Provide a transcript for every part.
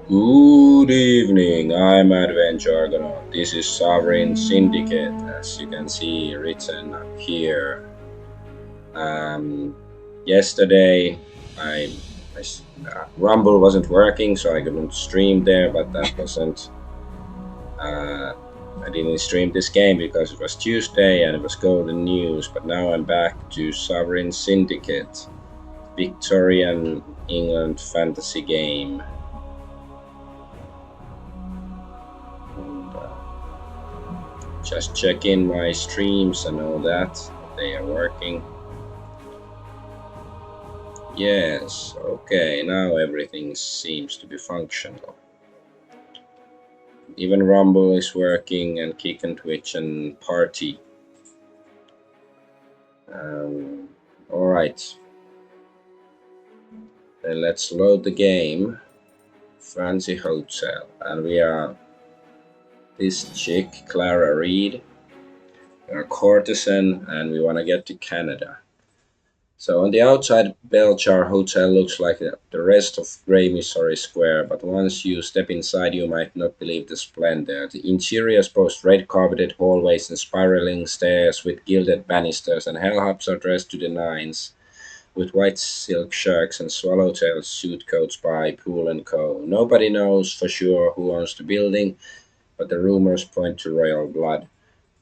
Good evening, I'm Adventure Argonaut. This is Sovereign Syndicate, as you can see written up here. Um, Yesterday, Rumble wasn't working, so I couldn't stream there, but that wasn't. Uh, I didn't stream this game because it was Tuesday and it was golden news, but now I'm back to Sovereign Syndicate, Victorian England fantasy game. And, just checking my streams and all that. They are working. Yes, okay, now everything seems to be functional. Even Rumble is working and Kick and Twitch and Party. Alright. Then let's load the game. Fancy Hotel. And we are this chick, Clara Reed. We're a courtesan and we want to get to Canada. So on the outside, Belchar Hotel looks like the rest of Grey Missouri Square, but once you step inside, you might not believe the splendor. The interiors boast red carpeted hallways and spiraling stairs with gilded banisters, and hellhops are dressed to the nines, with white silk shirts and swallowtail suit coats by Poole and Co. Nobody knows for sure who owns the building, but the rumors point to royal blood.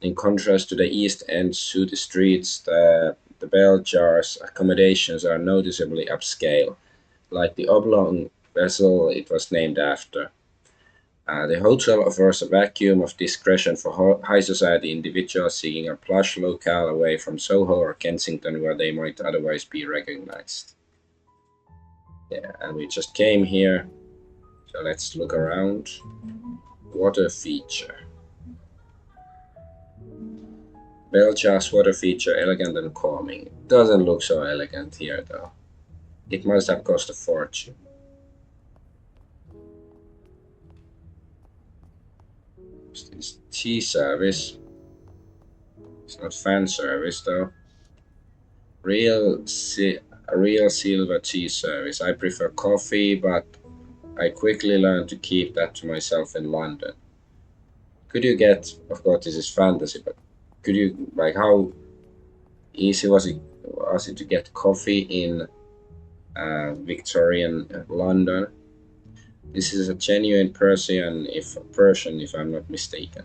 In contrast to the East End sooty streets, the bell jar's accommodations are noticeably upscale, like the oblong vessel it was named after. The hotel offers a vacuum of discretion for high society individuals seeking a plush locale away from Soho or Kensington where they might otherwise be recognized. Yeah, and we just came here, so let's look around. Water feature. Belchas water feature elegant and calming. Doesn't look so elegant here though. It must have cost a fortune. It's tea service. It's not fan service though. Real a real silver tea service. I prefer coffee, but I quickly learned to keep that to myself in London. Could you get? Of course, this is fantasy, but could you like how easy was it to get coffee in Victorian London? This is a genuine Persian, if I'm not mistaken.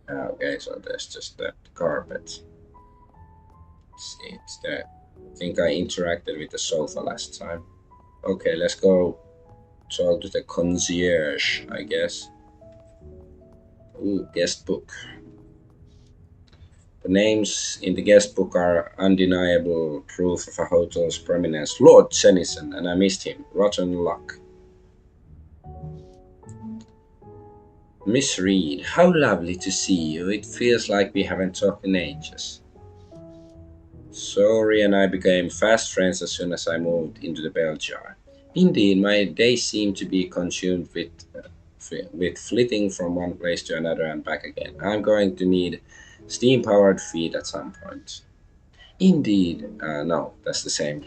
Okay, so there's just that carpet. See, it's there. I think I interacted with the sofa last time. Okay, let's go talk to the concierge, I guess. Ooh, guest book. The names in the guest book are undeniable proof of a hotel's prominence. Lord Tennyson, and I missed him. Rotten luck. Miss Reed, how lovely to see you. It feels like we haven't talked in ages. Sorry, and I became fast friends as soon as I moved into the bell jar. Indeed, my days seem to be consumed with flitting from one place to another and back again. I'm going to need steam powered feet at some point. Indeed, no, that's the same.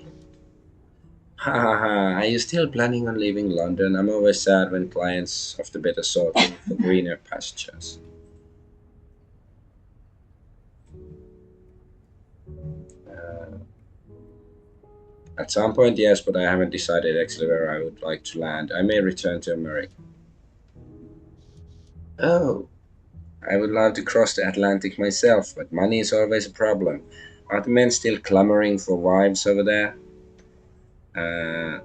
Ha ha ha, are you still planning on leaving London? I'm always sad when clients of the better sort look for greener pastures. Uh, at some point, yes, but I haven't decided actually where I would like to land. I may return to America. Oh, I would love to cross the Atlantic myself, but money is always a problem. Are the men still clamoring for wives over there? Uh,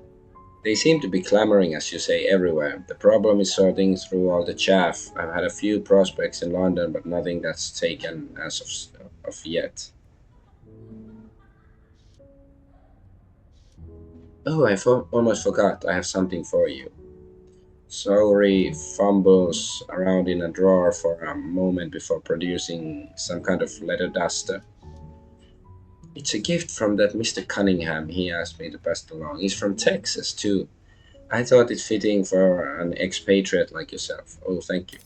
they seem to be clamoring, as you say, everywhere. The problem is sorting through all the chaff. I've had a few prospects in London, but nothing that's taken as of yet. Oh, almost forgot. I have something for you. Sorry fumbles around in a drawer for a moment before producing some kind of leather duster. It's a gift from that Mr. Cunningham he asked me to pass it along. He's from Texas, too. I thought it fitting for an expatriate like yourself. Oh, thank you.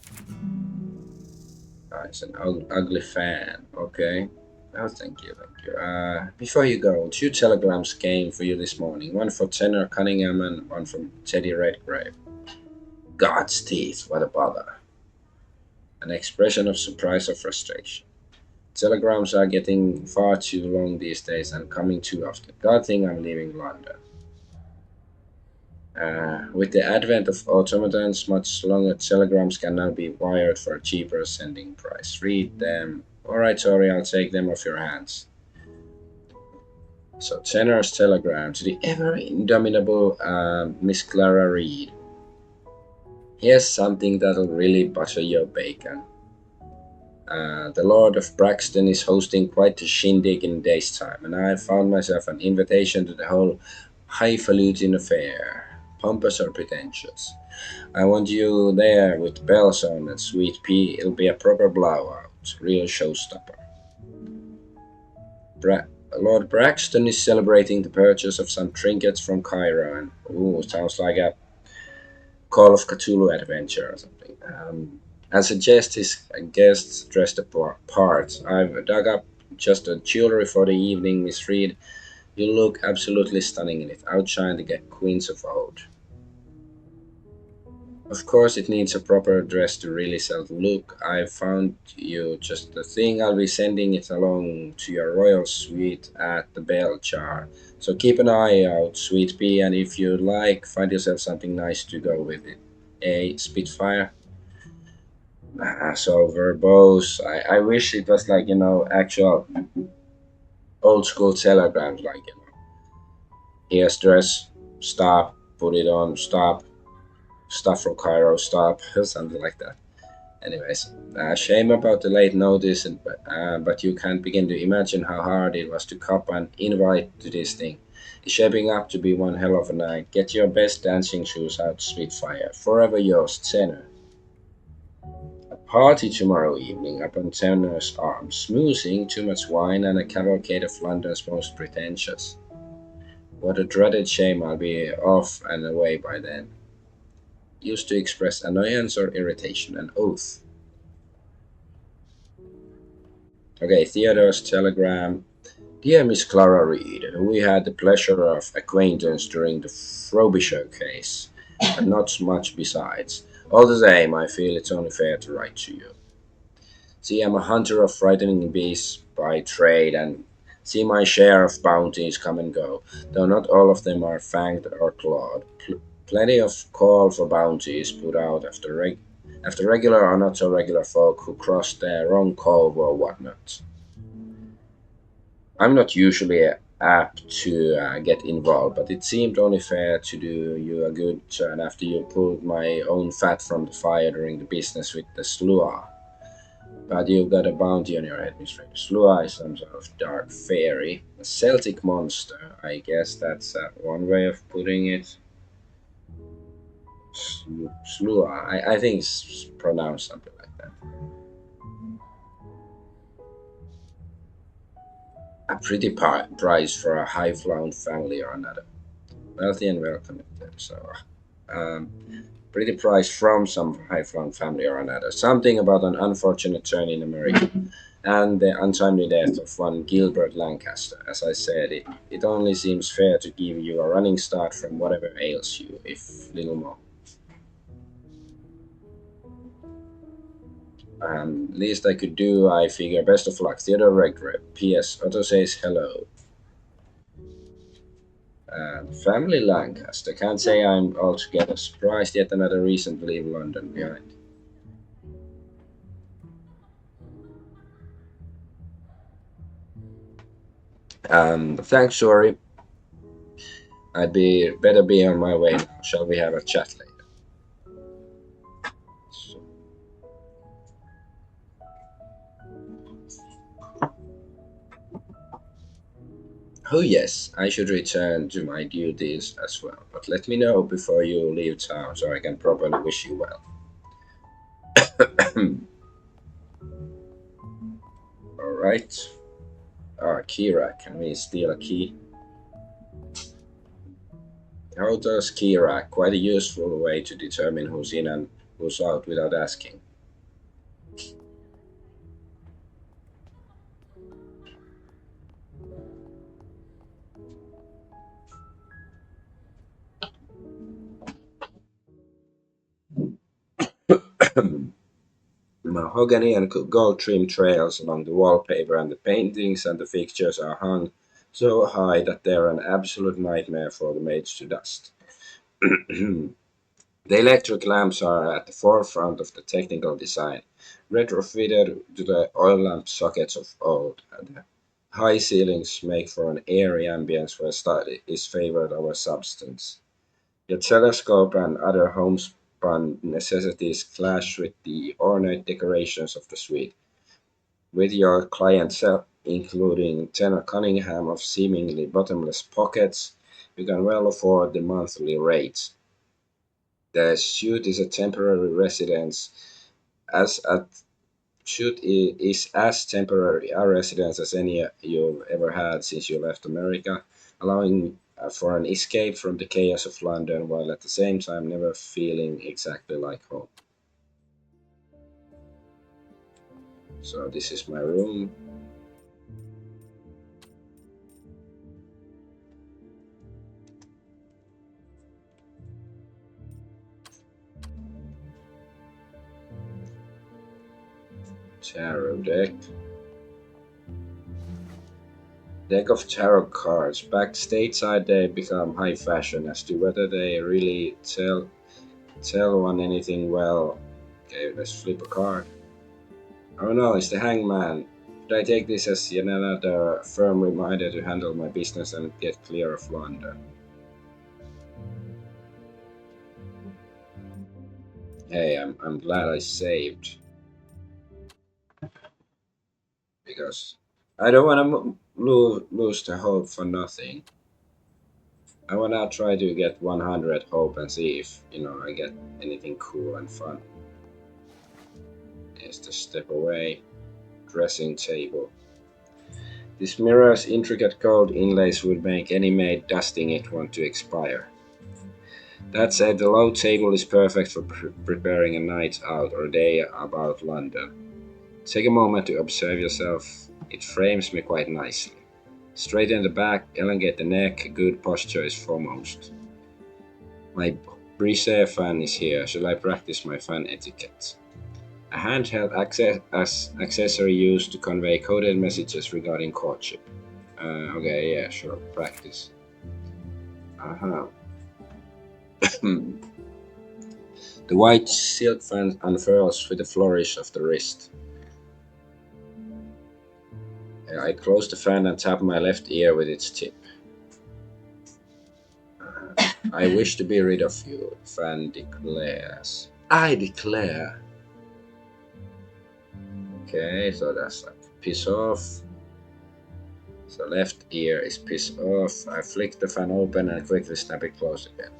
It's an ugly fan. Okay. Oh, thank you, thank you. Before you go, two telegrams came for you this morning. One for Tenor Cunningham and one from Teddy Redgrave. God's teeth, what a bother. An expression of surprise or frustration. Telegrams are getting far too long these days and coming too often. God think I'm leaving London. With the advent of automatons, much longer telegrams can now be wired for a cheaper sending price. Read them. Alright, sorry, I'll take them off your hands. So, Tenor's telegram to the ever indomitable Miss Clara Reed. Here's something that'll really butter your bacon. The Lord of Braxton is hosting quite a shindig in a day's time, and I found myself an invitation to the whole highfalutin affair, pompous or pretentious. I want you there with bells on and sweet pea. It'll be a proper blowout, real showstopper. Bra- Lord Braxton is celebrating the purchase of some trinkets from Cairo, and ooh, sounds like a Call of Cthulhu adventure or something. And suggest his guests dressed the part. I've dug up just a jewelry for the evening, Miss Reed. You look absolutely stunning in it. Outshine the queens of old. Of course, it needs a proper dress to really sell the look. I've found you just the thing. I'll be sending it along to your royal suite at the Bell Jar. So keep an eye out, sweet pea, and if you like, find yourself something nice to go with it. A Spitfire? So verbose. I wish it was like, actual old school telegrams, like, here's dress, stop, put it on, stop, stuff from Cairo, stop, something like that. Anyways, shame about the late notice, but you can't begin to imagine how hard it was to cop an invite to this thing. It's shaping up to be one hell of a night. Get your best dancing shoes out, Spitfire. Forever yours, Tenor. A party tomorrow evening up on Tenor's Arms. Smoozing, too much wine, and a cavalcade of London's most pretentious. What a dreaded shame I'll be off and away by then. Used to express annoyance or irritation, an oath. Okay, Theodore's telegram. Dear Miss Clara Reed, we had the pleasure of acquaintance during the Frobisher case, but not much besides. All the same, I feel it's only fair to write to you. See, I'm a hunter of frightening beasts by trade, and see my share of bounties come and go, though not all of them are fanged or clawed. Plenty of call for bounties put out after regular or not so regular folk who cross the wrong cove or whatnot. I'm not usually apt to get involved, but it seemed only fair to do you a good turn after you pulled my own fat from the fire during the business with the Slua. But you've got a bounty on your head, Mr. Slua is some sort of dark fairy, a Celtic monster. I guess that's one way of putting it. Slua, I think it's pronounced something like that. A pretty price for a high-flown family or another. Wealthy and well connected. So, um, pretty price from some high-flown family or another. Something about an unfortunate turn in America and the untimely death of one Gilbert Lancaster. As I said, it only seems fair to give you a running start from whatever ails you, if little more. Least I could do, I figure. Best of luck. Theodore Redgrave. P.S. Otto says hello. Family Lancaster. Can't say I'm altogether surprised. Yet another reason to leave London behind. Thanks, sorry. I'd be better be on my way now. Shall we have a chat later? So, oh yes, I should return to my duties as well. But let me know before you leave town so I can properly wish you well. All right. Kira, can we steal a key? How does Kira? Quite a useful way to determine who's in and who's out without asking. Mahogany and gold trim trails along the wallpaper, and the paintings and the fixtures are hung so high that they're an absolute nightmare for the maids to dust. The electric lamps are at the forefront of the technical design, retrofitted to the oil lamp sockets of old, and the high ceilings make for an airy ambience where style is favored over substance. The telescope and other homespun necessities clash with the ornate decorations of the suite. With your clientele, including Tenor Cunningham of seemingly bottomless pockets, you can well afford the monthly rates. The suite is a temporary residence, as a is as temporary a residence as any you've ever had since you left America, allowing for an escape from the chaos of London while at the same time never feeling exactly like home. So this is my room. Tarot deck. Deck of tarot cards. Back stateside, they become high fashion as to whether they really tell one anything well. Okay, let's flip a card. Oh no, it's the hangman. Should I take this as yet another firm reminder to handle my business and get clear of London? Hey, I'm glad I saved because I don't want to lose the hope for nothing. I want to try to get 100 hope and see if I get anything cool and fun. Is to step away. Dressing table. This mirror's intricate gold inlays would make any maid dusting it want to expire. That said, the low table is perfect for preparing a night out or a day about London. Take a moment to observe yourself. It frames me quite nicely. Straighten the back, elongate the neck, good posture is foremost. My brise fan is here. Shall I practice my fan etiquette? A handheld accessory used to convey coded messages regarding courtship. Okay, yeah, sure, practice. Uh-huh. The white silk fan unfurls with a flourish of the wrist. I close the fan and tap my left ear with its tip. I wish to be rid of you, fan declares. I declare. Okay, so that's like piss off. So left ear is piss off. I flick the fan open and quickly snap it closed again.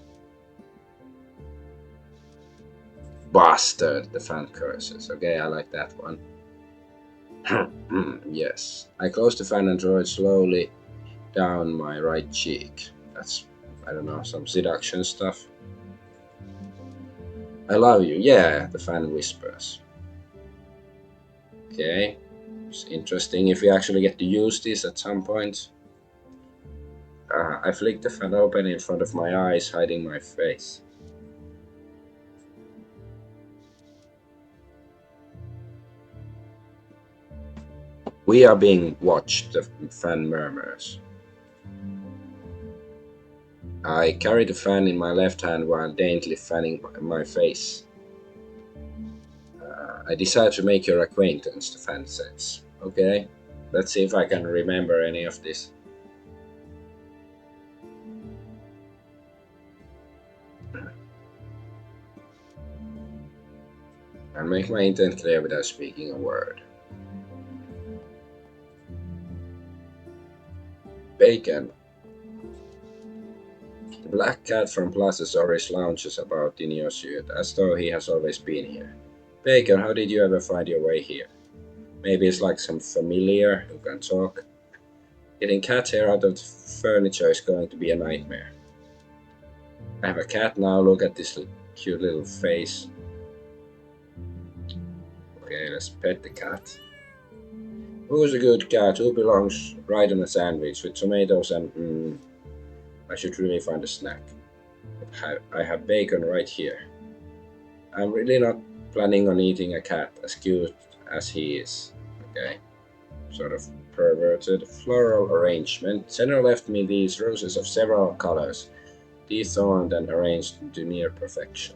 Bastard, the fan curses. Okay, I like that one. Yes. I close the fan and draw it slowly down my right cheek. That's, I don't know, some seduction stuff. I love you. Yeah, the fan whispers. Okay. It's interesting if we actually get to use this at some point. I flick the fan open in front of my eyes, hiding my face. We are being watched, the fan murmurs. I carry the fan in my left hand while daintily fanning my face. I decide to make your acquaintance, the fan says. Okay, let's see if I can remember any of this. I'll make my intent clear without speaking a word. Bacon. The black cat from Plaza Zoris lounges about in your suit, as though he has always been here. Bacon, how did you ever find your way here? Maybe it's like some familiar who can talk. Getting cat hair out of the furniture is going to be a nightmare. I have a cat now, look at this cute little face. Okay, let's pet the cat. Who's a good cat? Who belongs right on a sandwich with tomatoes and I should really find a snack. I have bacon right here. I'm really not Planning on eating a cat, as cute as he is. Okay. Sort of perverted floral arrangement. Senna left me these roses of several colors, dethorned and arranged to near perfection.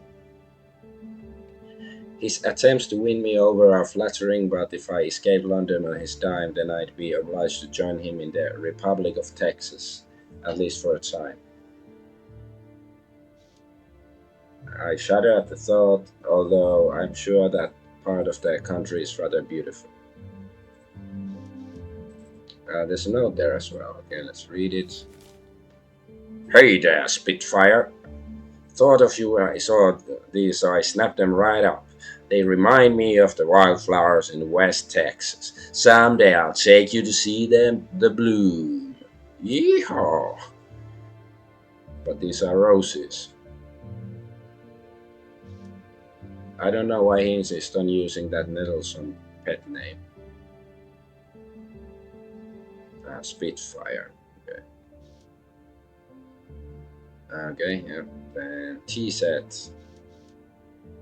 His attempts to win me over are flattering, but if I escape London on his dime, then I'd be obliged to join him in the Republic of Texas, at least for a time. I shudder at the thought, although I'm sure that part of the country is rather beautiful. There's a note there as well. Okay, let's read it. Hey there, Spitfire. Thought of you when I saw these, so I snapped them right up. They remind me of the wildflowers in West Texas. Someday I'll take you to see them, the bloom. Yeehaw! But these are roses. I don't know why he insists on using that Nettleson pet name. Spitfire. Okay. Okay, yeah. Then tea set.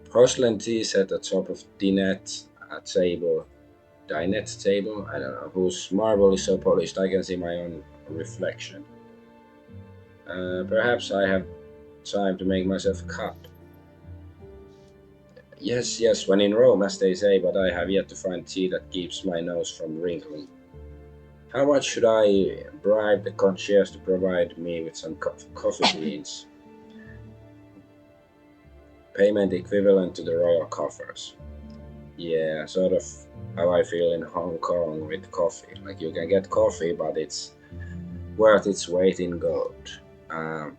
Porcelain tea set atop of dinette, a table. Dinette table? I don't know. Whose marble is so polished I can see my own reflection. Perhaps I have time to make myself a cup. Yes, yes, when in Rome, as they say, but I have yet to find tea that keeps my nose from wrinkling. How much should I bribe the concierge to provide me with some coffee beans? Payment equivalent to the royal coffers. Yeah, sort of how I feel in Hong Kong with coffee. Like you can get coffee, but it's worth its weight in gold. I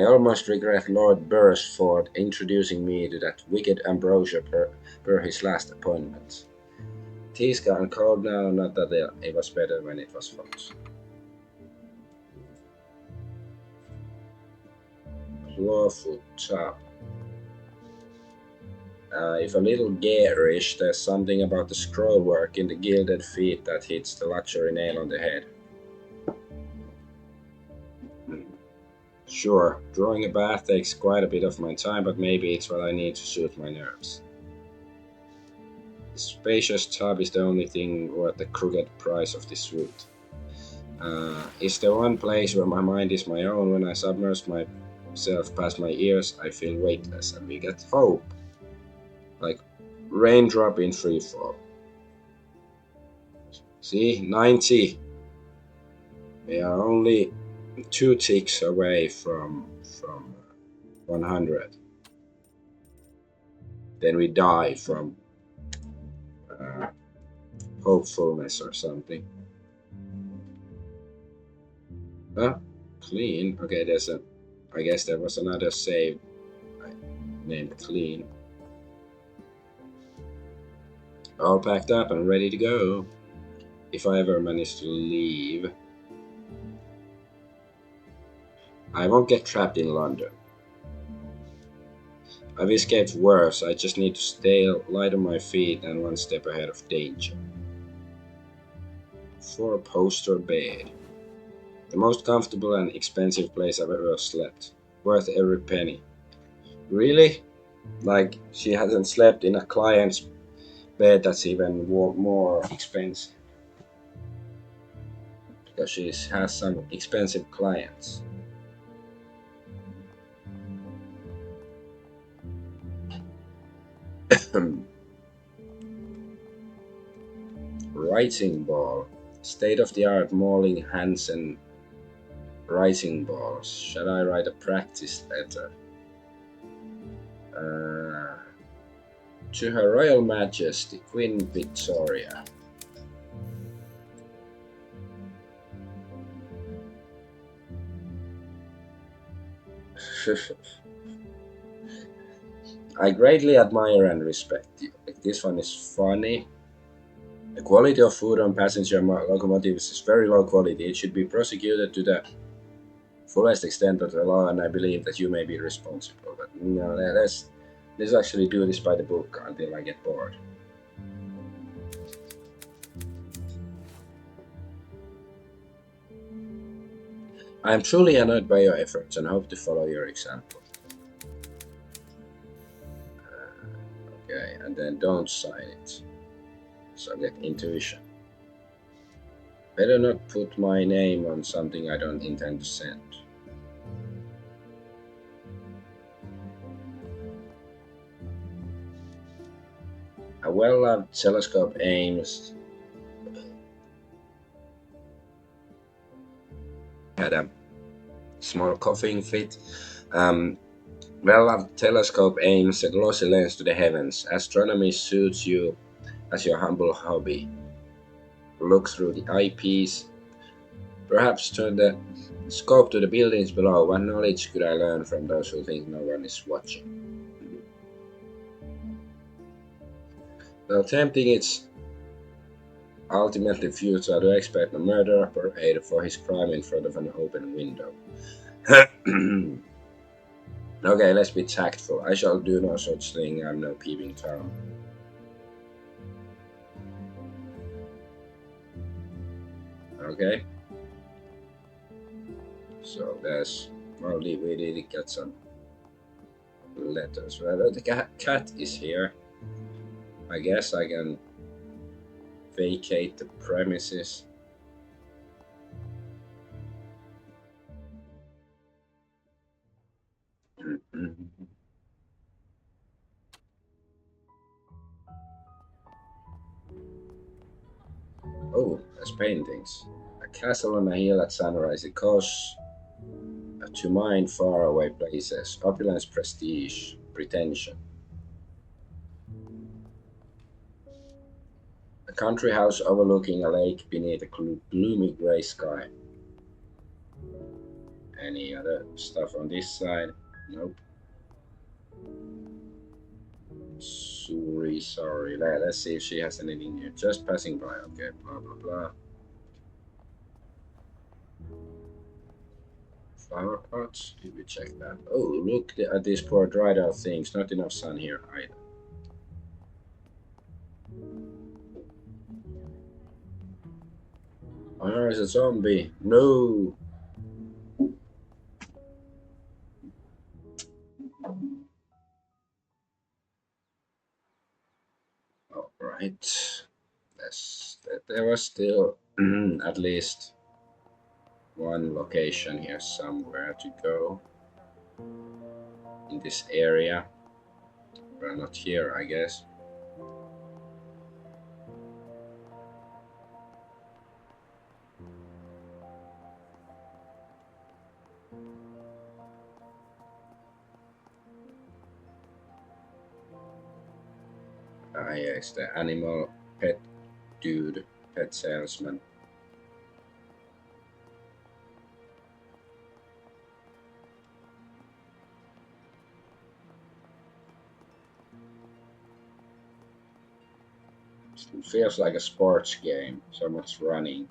almost regret Lord Beresford introducing me to that wicked ambrosia per his last appointment. Tea's gone cold now, not that it was better when it was hot. Clawfoot top. If a little garish, there's something about the scrollwork in the gilded feet that hits the luxury nail on the head. Sure, drawing a bath takes quite a bit of my time, but maybe it's what I need to soothe my nerves. The spacious tub is the only thing worth the crooked price of this wood. It's the one place where my mind is my own. When I submerge myself past my ears, I feel weightless, and we get hope. Like raindrop in free fall. See, 90. We are only 2 ticks away from 100. Then we die from hopefulness or something. Clean. Okay, I guess there was another save named Clean. All packed up and ready to go. If I ever manage to leave, I won't get trapped in London. I've escaped worse. I just need to stay light on my feet and one step ahead of danger. 4-poster bed. The most comfortable and expensive place I've ever slept. Worth every penny. Really? Like, she hasn't slept in a client's bed that's even more expensive. Because she has some expensive clients. Writing ball. State-of-the-art Morling Hansen writing balls. Shall I write a practice letter? To Her Royal Majesty, Queen Victoria. I greatly admire and respect you. Like, this one is funny. The quality of food on passenger locomotives is very low quality. It should be prosecuted to the fullest extent of the law, and I believe that you may be responsible. But no, let's actually do this by the book until I get bored. I am truly annoyed by your efforts and hope to follow your example. Okay, and then don't sign it. So get intuition. Better not put my name on something I don't intend to send. A well-loved telescope aims had a small coughing fit. Um, well-loved telescope aims a glossy lens to the heavens. Astronomy suits you as your humble hobby. Look through the eyepiece. Perhaps turn the scope to the buildings below. What knowledge could I learn from those who think no one is watching? Though tempting, it's ultimately futile to expect a murderer parade for his crime in front of an open window. Okay, let's be tactful. I shall do no such thing. I'm no peeping Tom. Okay. So there's. Well, we did get some letters. Well, the cat is here. I guess I can vacate the premises. Oh, there's paintings. A castle on a hill at sunrise. It calls to mind faraway places, opulence, prestige, pretension. A country house overlooking a lake beneath a gloomy grey sky. Any other stuff on this side? Nope. Sorry. Let's see if she has anything new. Just passing by. Okay, blah blah blah. Flower pots? Did we check that? Oh, look at these poor dried out things. Not enough sun here either. Oh no, it's a zombie. No! Alright. There was still at least one location here somewhere to go in this area. Well, not here, I guess. Ah, yes, the animal pet dude, pet salesman. It feels like a sports game, so much running.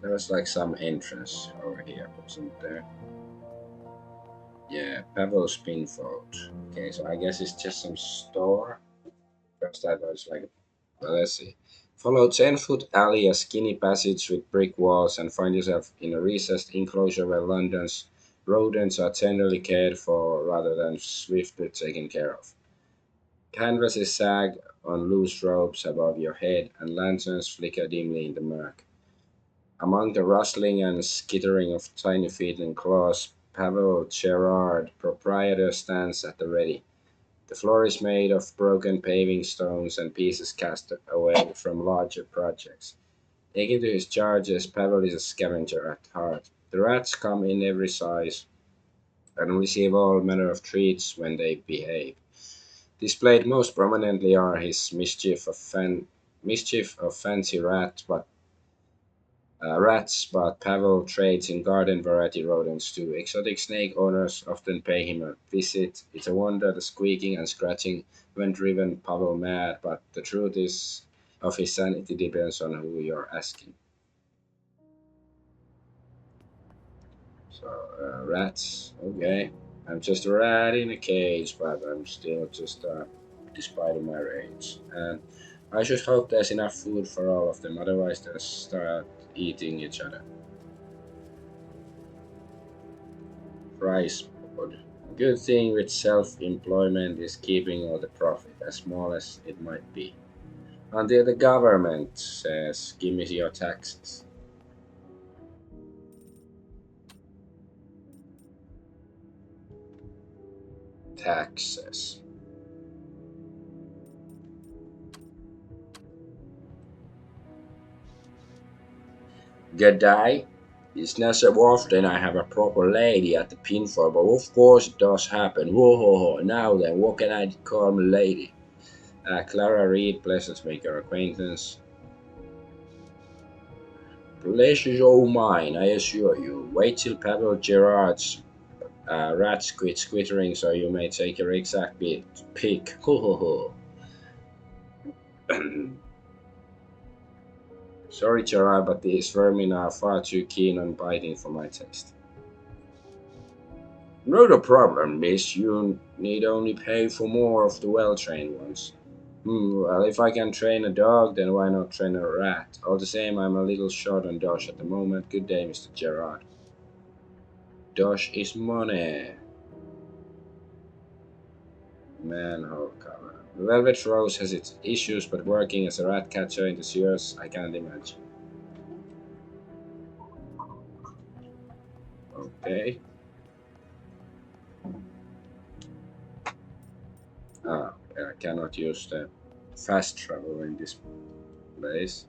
There was like some entrance over here, wasn't there? Yeah, Pavel's Pinfold. Okay, so I guess it's just some store. First I thought it's like, well, let's see. Follow 10-foot alley, a skinny passage with brick walls, and find yourself in a recessed enclosure where London's rodents are tenderly cared for rather than swiftly taken care of. Canvases sag on loose ropes above your head, and lanterns flicker dimly in the murk. Among the rustling and skittering of tiny feet and claws, Pavel Gerard, proprietor, stands at the ready. The floor is made of broken paving stones and pieces cast away from larger projects. Taken to his charges, Pavel is a scavenger at heart. The rats come in every size and receive all manner of treats when they behave. Displayed most prominently are his mischief of fancy rats, but Pavel trades in garden variety rodents too. Exotic snake owners often pay him a visit. It's a wonder the squeaking and scratching when driven Pavel mad, but the truth is of his sanity depends on who you're asking. So, rats, okay. I'm just a rat in a cage, but I'm still just despite my rage. And I just hope there's enough food for all of them, otherwise they'll start eating each other. Rice pod. Good thing with self-employment is keeping all the profit, as small as it might be. Until the government says, give me your taxes. Taxes. Good day. It's not so often I have a proper lady at the pinfall, but of course it does happen. Whoa, ho, ho. Now then, what can I call my lady? Clara Reed, pleasure to make your acquaintance. Pleasure's all mine, I assure you. Wait till Pavel Gerard's rats quit squittering so you may take your exact pick. Ho ho ho. Sorry, Gerard, but these vermin are far too keen on biting for my taste. Not a problem, miss. You need only pay for more of the well-trained ones. Well, if I can train a dog, then why not train a rat? All the same, I'm a little short on dosh at the moment. Good day, Mr. Gerard. Dosh is money. Manhole cover. Velvet Rose has its issues, but working as a rat catcher in the sewers, I can't imagine. Okay. I cannot use the fast travel in this place.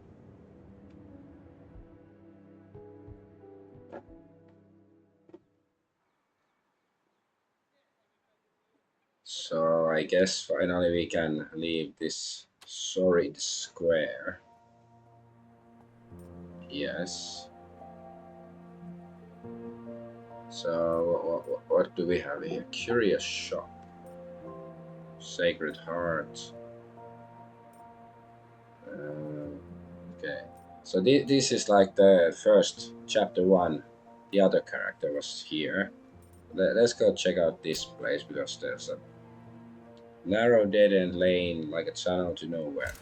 So I guess finally we can leave this sorry square. Yes. So what do we have here? Curious shop. Sacred Heart. Okay. So this is like the first chapter one. The other character was here. Let's go check out this place because there's a narrow dead end lane like a tunnel to nowhere.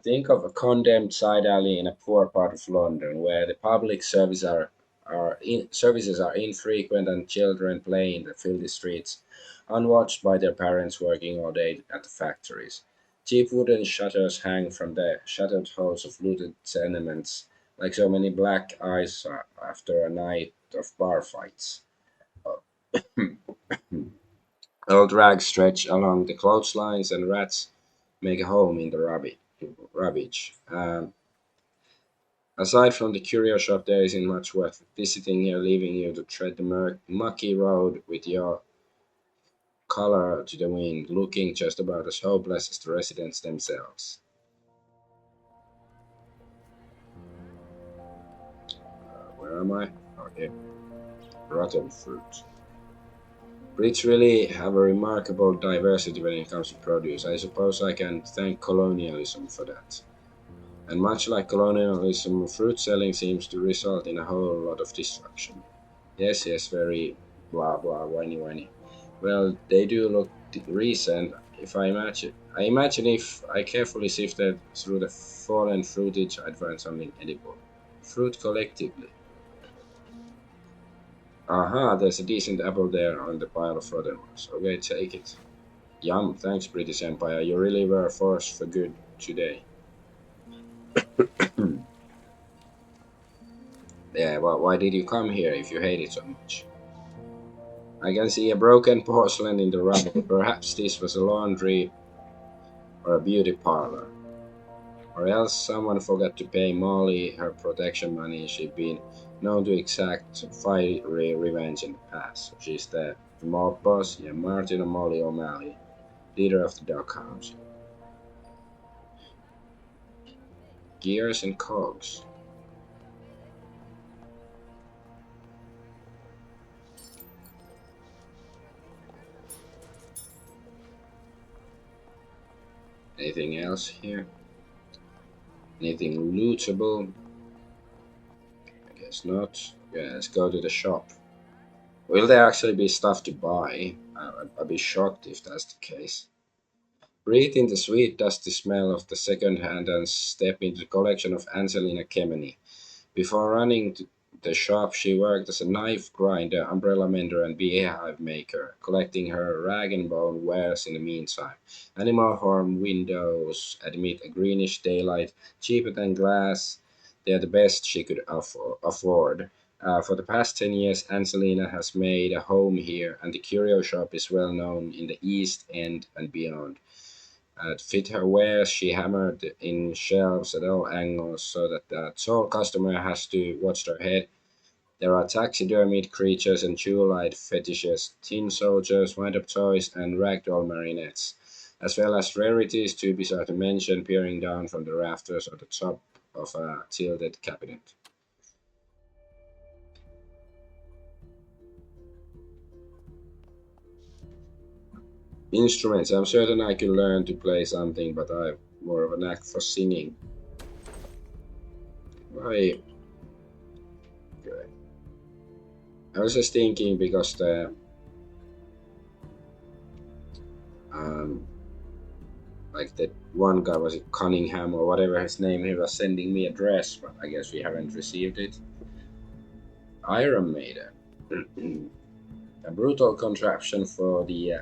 Think of a condemned side alley in a poor part of London where the public services are infrequent and children play in the filthy streets, unwatched by their parents working all day at the factories. Cheap wooden shutters hang from the shuttered halls of looted tenements like so many black eyes after a night of bar fights. Old rags stretch along the clotheslines, and rats make a home in the rubbish. Aside from the curio shop, there isn't much worth visiting here, leaving you to tread the mucky road with your collar to the wind, looking just about as hopeless as the residents themselves. Where am I? Okay, rotten fruit. Brits really have a remarkable diversity when it comes to produce. I suppose I can thank colonialism for that. And much like colonialism, fruit selling seems to result in a whole lot of destruction. Yes, yes, very blah blah whiny whiny. Well, they do look recent. I imagine if I carefully sifted through the fallen fruitage, I'd find something edible. Fruit collectively. Aha, there's a decent apple there on the pile of rotten ones. Okay, take it. Yum, thanks, British Empire. You really were a force for good today. Yeah, well, why did you come here if you hate it so much? I can see a broken porcelain in the rubble. Perhaps this was a laundry or a beauty parlor. Or else someone forgot to pay Molly her protection money. She'd been known to exact fiery revenge in the past. So she's the mob boss, yeah, Martin or Molly O'Malley, leader of the Dog Hounds. Gears and cogs. Anything else here? Anything lootable? I guess not. Yeah, let's go to the shop. Will there actually be stuff to buy? I'd be shocked if that's the case. Breathe in the sweet, dusty smell of the second hand and step into the collection of Angelina Kemeny. Before running to, the shop, she worked as a knife grinder, umbrella mender, and beehive maker, collecting her rag and bone wares in the meantime. Animal Farm windows admit a greenish daylight, cheaper than glass. They're the best she could afford. For the past 10 years, Angelina has made a home here, and the curio shop is well known in the East End and beyond. To fit her wares, she hammered in shelves at all angles so that the tall customer has to watch their head. There are taxidermied creatures and jewel-eyed fetishes, tin soldiers, wind-up toys, and ragdoll marionettes, as well as rarities too bizarre to mention peering down from the rafters or the top of a tilted cabinet. Instruments. I'm certain I could learn to play something, but I've more of a knack for singing. I, I was just thinking because the um, like that one guy was it Cunningham or whatever his name, he was sending me a dress, but I guess we haven't received it. Iron Maiden. A brutal contraption for the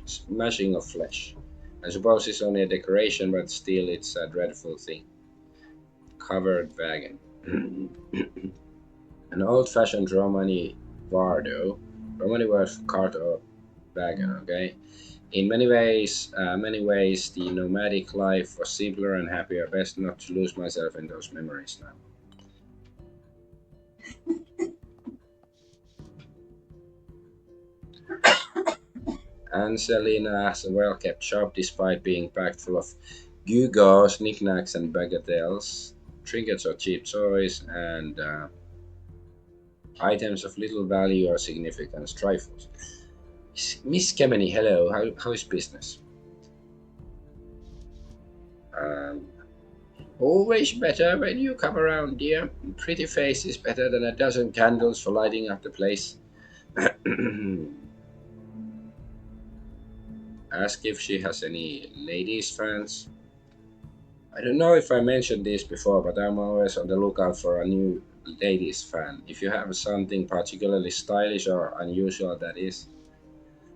smashing of flesh. I suppose it's only a decoration, but still it's a dreadful thing. Covered wagon. An old-fashioned Romani Vardo. Romani word for cart or wagon, okay? In many ways, the nomadic life was simpler and happier. Best not to lose myself in those memories now. And Selina has a well-kept shop despite being packed full of gewgaws, knickknacks, and bagatelles. Trinkets or cheap toys, and items of little value or significance, trifles. Miss Kemeny, hello. How is business? Um, Always better when you come around, dear. Pretty face is better than a dozen candles for lighting up the place. Ask if she has any ladies friends. I don't know if I mentioned this before, but I'm always on the lookout for a new ladies fan. If you have something particularly stylish or unusual, that is.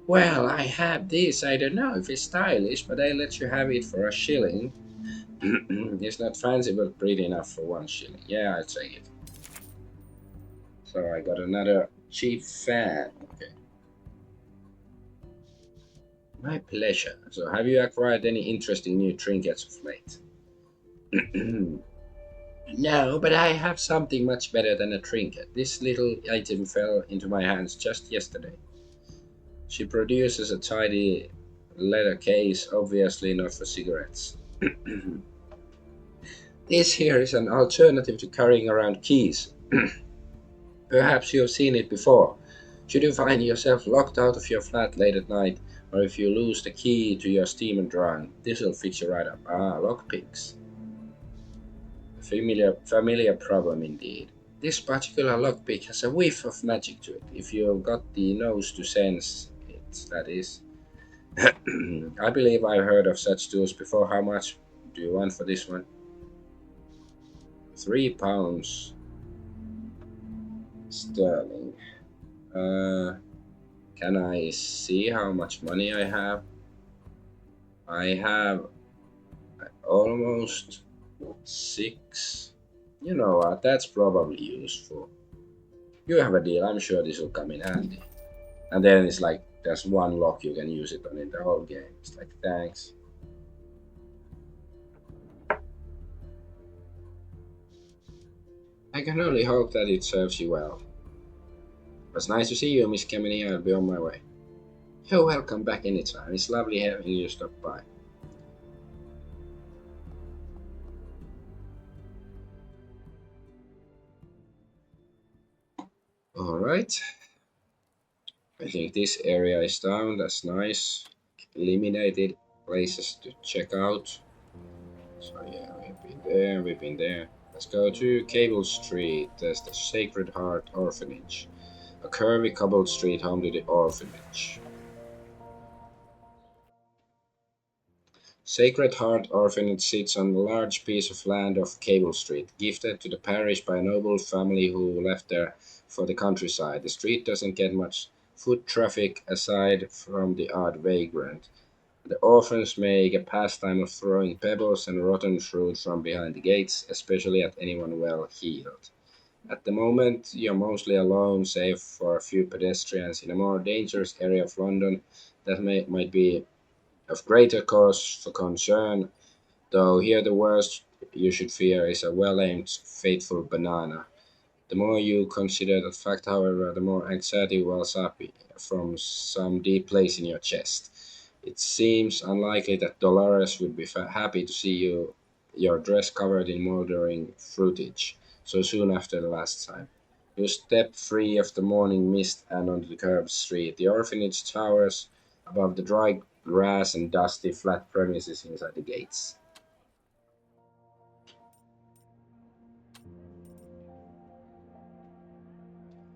Well, I have this. I don't know if it's stylish, but I let you have it for a shilling. It's not fancy, but pretty enough for 1 shilling. Yeah, I'll take it. So I got another cheap fan. Okay. My pleasure. So, have you acquired any interesting new trinkets of late? No, but I have something much better than a trinket. This little item fell into my hands just yesterday. She produces a tidy leather case, obviously not for cigarettes. This here is an alternative to carrying around keys. Perhaps you have seen it before. Should you find yourself locked out of your flat late at night, or if you lose the key to your steamer drum, this'll fix you right up. Ah, lockpicks. Familiar problem indeed. This particular lockpick has a whiff of magic to it, if you've got the nose to sense it, that is. I believe I've heard of such tools before. How much do you want for this one? £3 sterling. Uh, can I see how much money I have? I have almost 6. You know what? That's probably useful. You have a deal. I'm sure this will come in handy. And then it's like there's one lock you can use it on in the whole game. It's like thanks. I can only hope that it serves you well. It was nice to see you, Miss Kemeny. I'll be on my way. You're welcome back anytime. It's lovely having you stop by. Alright. I think this area is down. That's nice. Eliminated places to check out. So yeah, we've been there, we've been there. Let's go to Cable Street. There's the Sacred Heart Orphanage. A curvy cobbled street home to the orphanage. Sacred Heart Orphanage sits on a large piece of land off Cable Street, gifted to the parish by a noble family who left there for the countryside. The street doesn't get much foot traffic aside from the odd vagrant. The orphans make a pastime of throwing pebbles and rotten fruit from behind the gates, especially at anyone well heeled. At the moment, you're mostly alone, save for a few pedestrians in a more dangerous area of London that might be of greater cause for concern, though here the worst you should fear is a well-aimed fateful banana. The more you consider that fact, however, the more anxiety wells up from some deep place in your chest. It seems unlikely that Dolores would be happy to see your dress covered in mouldering fruitage so soon after the last time. You step free of the morning mist and onto the curved street. The orphanage towers above the dry grass and dusty, flat premises inside the gates.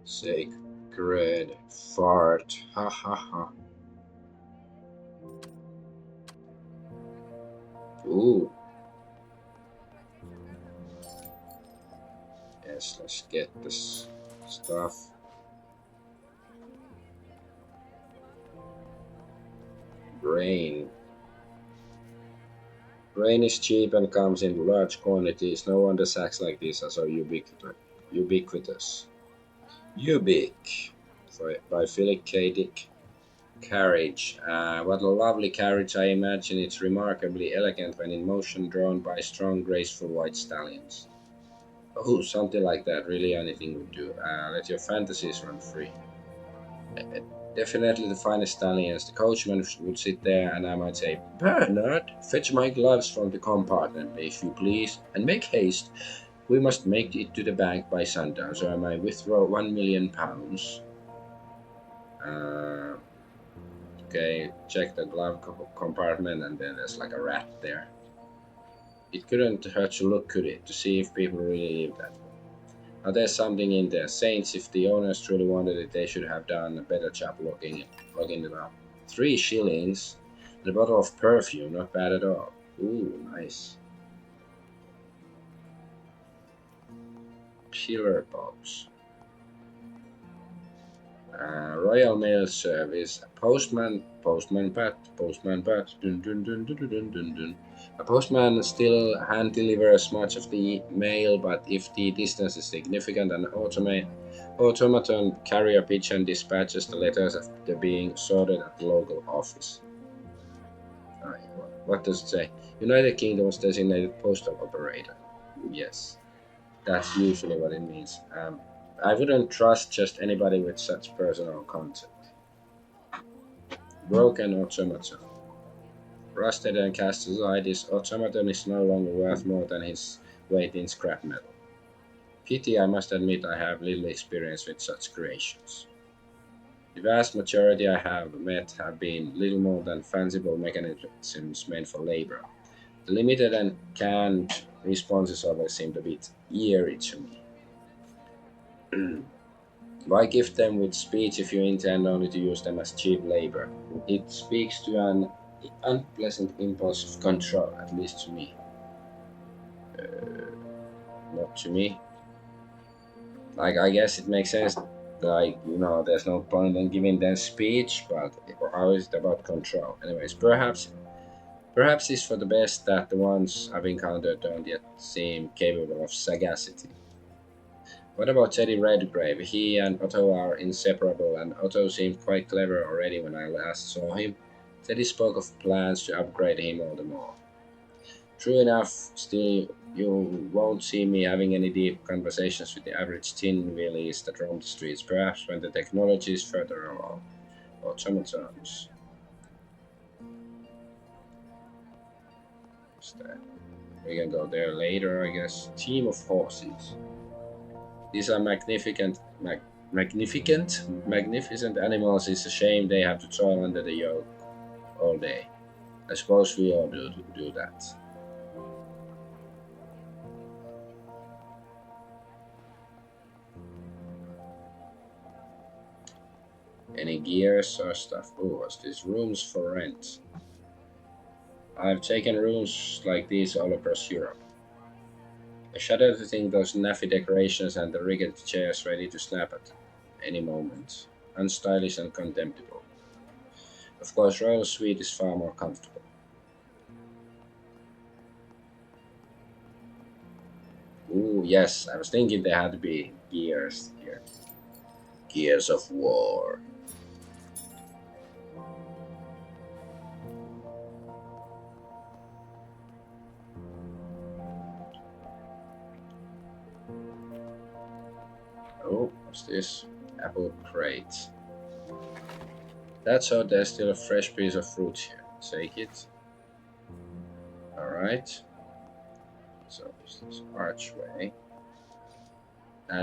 Sacred fart. Ha ha ha. Ooh, yes, let's get this stuff. Grain. Grain is cheap and comes in large quantities. No wonder sacks like these are so ubiquitous. Ubic. By Philip K. Dick. Carriage. What a lovely carriage. I imagine it's remarkably elegant when in motion, drawn by strong, graceful white stallions. Oh, something like that. Really, anything would do. Let your fantasies run free. Definitely the finest stallions. The coachman would sit there and I might say, Bernard, fetch my gloves from the compartment, if you please, and make haste. We must make it to the bank by sundown, so I might withdraw £1 million. Uh, okay, check the glove compartment, and then there's like a rat there. It couldn't hurt to look, could it, to see if people really live that way. Now there's something in there. Saints, if the owners truly wanted it, they should have done a better job locking them up. 3 shillings? And a bottle of perfume, not bad at all. Ooh, nice. Pillar box. Royal Mail Service. Postman Pat. Dun dun dun dun dun dun dun. A postman still hand delivers much of the mail, but if the distance is significant, an automaton carrier pigeon dispatches the letters after being sorted at the local office. What does it say? United Kingdom's designated postal operator. Yes, that's usually what it means. I wouldn't trust just anybody with such personal content. Broken automaton. Rusted and cast aside, his automaton is no longer worth more than his weight in scrap metal. Pity, I must admit I have little experience with such creations. The vast majority I have met have been little more than fanciful mechanisms meant for labor. The limited and canned responses always seemed a bit eerie to me. Why gift them with speech if you intend only to use them as cheap labor? It speaks to an unpleasant impulse of control, at least to me. Not to me. Like, I guess it makes sense. Like, there's no point in giving them speech, but how is it about control? Anyways, perhaps it's for the best that the ones I've encountered don't yet seem capable of sagacity. What about Teddy Redgrave? He and Otto are inseparable, and Otto seemed quite clever already when I last saw him. Teddy spoke of plans to upgrade him all the more. True enough, still, you won't see me having any deep conversations with the average tin wheelies that roam the streets, perhaps when the technology is further along. Automatons. What's that? We can go there later, I guess. Team of horses. These are magnificent animals. It's a shame they have to toil under the yoke all day. I suppose we all do that. Any gears or stuff? Oh, what's this? Rooms for rent. I've taken rooms like these all across Europe. I shudder to think those naffy decorations and the rigged chairs ready to snap at any moment. Unstylish and contemptible. Of course, Royal Suite is far more comfortable. Ooh, yes, I was thinking there had to be gears here. Gears of War. Oh, what's this? Apple crate. That's how there's still a fresh piece of fruit here. Take it. Alright. So this archway.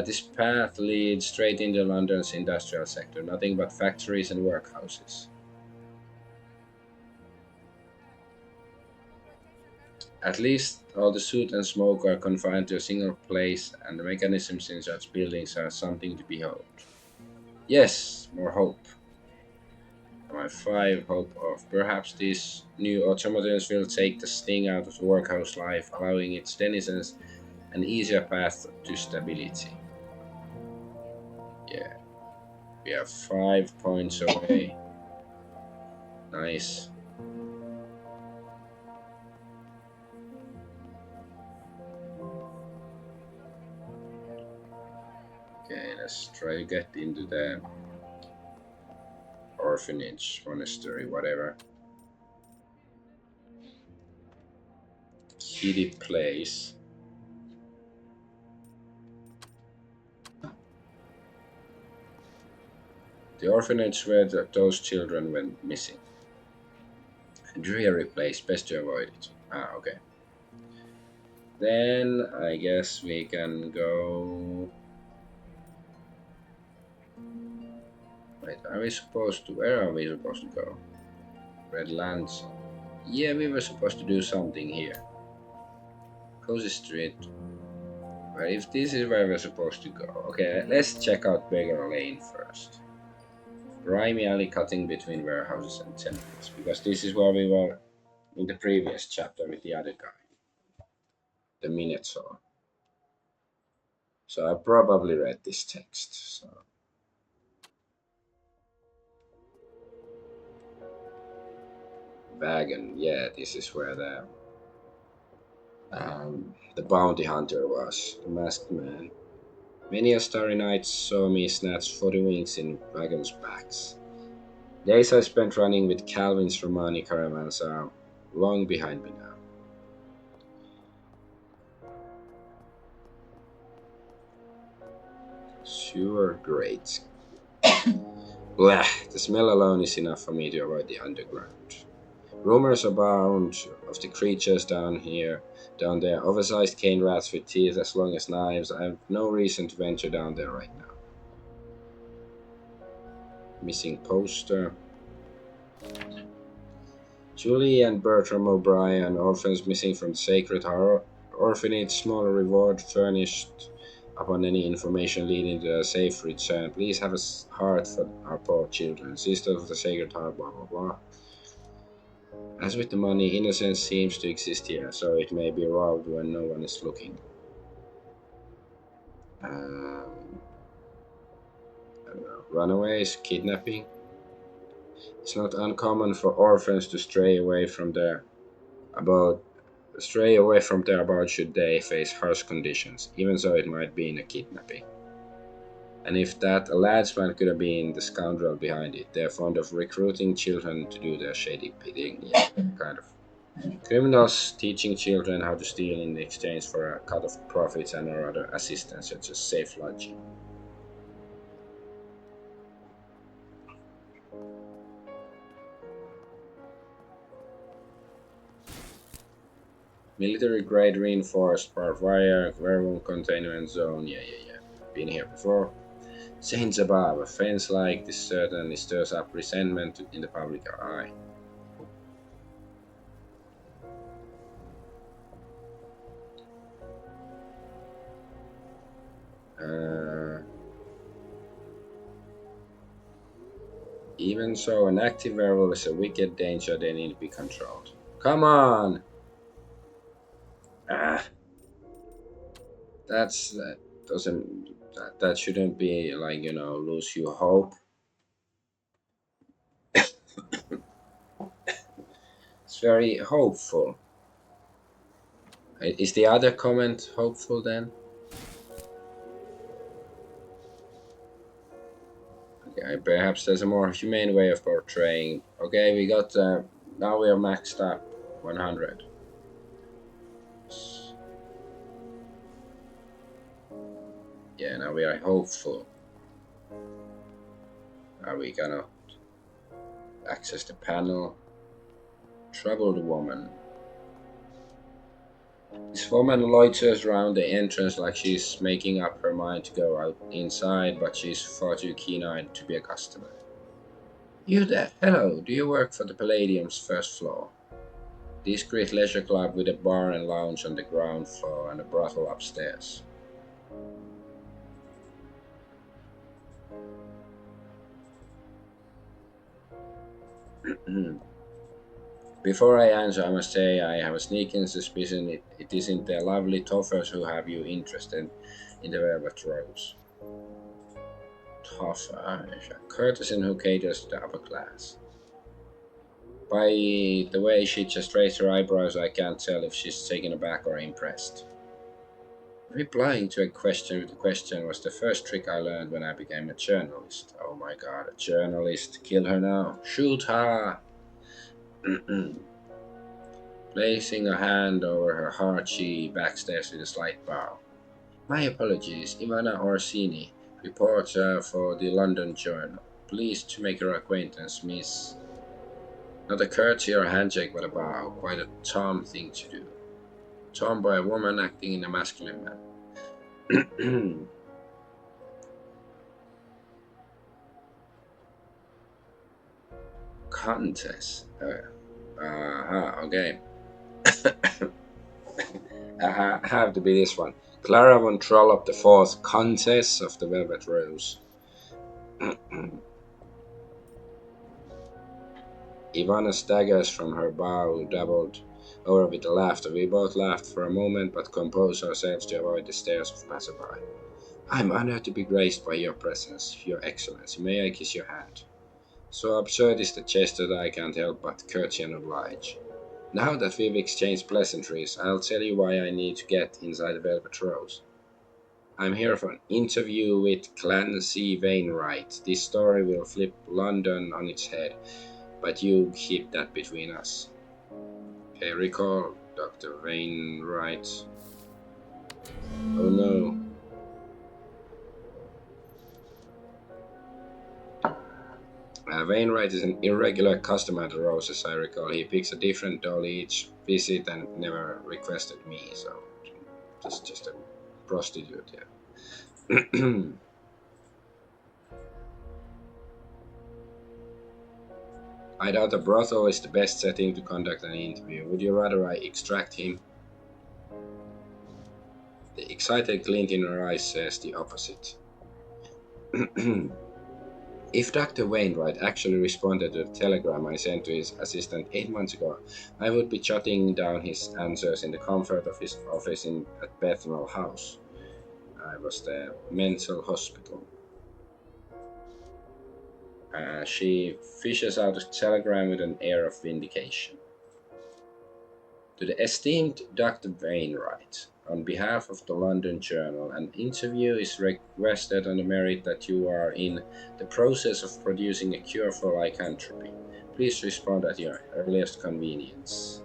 This path leads straight into London's industrial sector. Nothing but factories and workhouses. At least all the soot and smoke are confined to a single place, and the mechanisms in such buildings are something to behold. Yes, more hope. My 5 hope of perhaps these new automatons will take the sting out of the workhouse life, allowing its denizens an easier path to stability. Yeah, we are 5 points away. Nice. Okay, let's try to get into the orphanage, monastery, whatever. Kiddie place. The orphanage where those children went missing. A dreary place, best to avoid it. Ah, okay. Then I guess we can go. Wait, are we supposed to? Where are we supposed to go? Red Lands. Yeah, we were supposed to do something here. Cozy Street. Well, if this is where we're supposed to go. Okay, let's check out Beggar Lane first. Grimy alley cutting between warehouses and tenements, because this is where we were in the previous chapter with the other guy, the Minotaur. So I probably read this text. So wagon, yeah, this is where the bounty hunter was, the masked man. Many a starry night saw me snatch 40 wings in wagons' backs. Days I spent running with Calvin's Romani caravans are long behind me now. Sure, great. Blah, the smell alone is enough for me to avoid the underground. Rumors abound of the creatures down there, oversized cane rats with teeth as long as knives. I have no reason to venture down there right now. Missing poster. Julie and Bertram O'Brien, orphans missing from the Sacred Orphanage, small reward furnished upon any information leading to a safe return. Please have a heart for our poor children. Sisters of the Sacred Heart, blah blah blah. As with the money, innocence seems to exist here, so it may be robbed when no one is looking. I don't know. Runaways, kidnapping. It's not uncommon for orphans to stray away from their abode should they face harsh conditions. Even so, it might be in a kidnapping. And if that, a lad's man could have been the scoundrel behind it. They're fond of recruiting children to do their shady bidding. Yeah, kind of. Criminals teaching children how to steal in exchange for a cut of profits and or other assistance such as safe lodging. Military grade reinforced barbed wire, werewolf containment zone. Yeah. Been here before. Saints above, a fence like this certainly stirs up resentment in the public eye. Even so, an active werewolf is a wicked danger they need to be controlled. Come on! Ah, that doesn't that shouldn't be like lose you hope. It's very hopeful. Is the other comment hopeful then? Okay, perhaps there's a more humane way of portraying. Okay, we got now we are maxed up 100. Yeah, now we are hopeful. Are we gonna access the panel? Troubled woman. This woman loiters around the entrance like she's making up her mind to go out inside, but she's far too keen-eyed to be a customer. You there? Hello, do you work for the Palladium's first floor? Discreet leisure club with a bar and lounge on the ground floor and a brothel upstairs. Before I answer, I must say I have a sneaking suspicion it isn't the lovely toffers who have you interested in the velvet rose. Toffer, a courtesan who caters to the upper class. By the way she just raised her eyebrows, I can't tell if she's taken aback or impressed. Replying to a question with a question was the first trick I learned when I became a journalist. Oh my god, a journalist. Kill her now. Shoot her! Placing a hand over her heart, she backstares with a slight bow. My apologies, Ivana Orsini, reporter for the London Journal. Pleased to make your acquaintance, Miss. Not a curtsy or a handshake, but a bow. Quite a Tom thing to do. Tom by a woman acting in a masculine man. Contest. Okay. Have to be this one. Clara von Trollop the Fourth, Countess of the Velvet Rose. Ivana staggers from her bow, doubled over with laughter. We both laughed for a moment, but composed ourselves to avoid the stares of passerby. I'm honored to be graced by your presence, Your Excellency. May I kiss your hand? So absurd is the gesture that I can't help but curtsy and oblige. Now that we've exchanged pleasantries, I'll tell you why I need to get inside the Velvet Rose. I'm here for an interview with Clancy Wainwright. This story will flip London on its head, but you keep that between us. Okay, recall Dr. Wainwright. Oh no. Wainwright is an irregular customer at the Rose, as I recall. He picks a different doll each visit and never requested me, so just a prostitute, yeah. I doubt a brothel is the best setting to conduct an interview. Would you rather I extract him? The excited glint in her eyes says the opposite. If Dr. Wainwright actually responded to the telegram I sent to his assistant 8 months ago, I would be jotting down his answers in the comfort of his office at Bethnal House. I was the mental hospital. She fishes out a telegram with an air of vindication. To the esteemed Dr. Wainwright, on behalf of the London Journal, an interview is requested on the merit that you are in the process of producing a cure for lycanthropy. Please respond at your earliest convenience.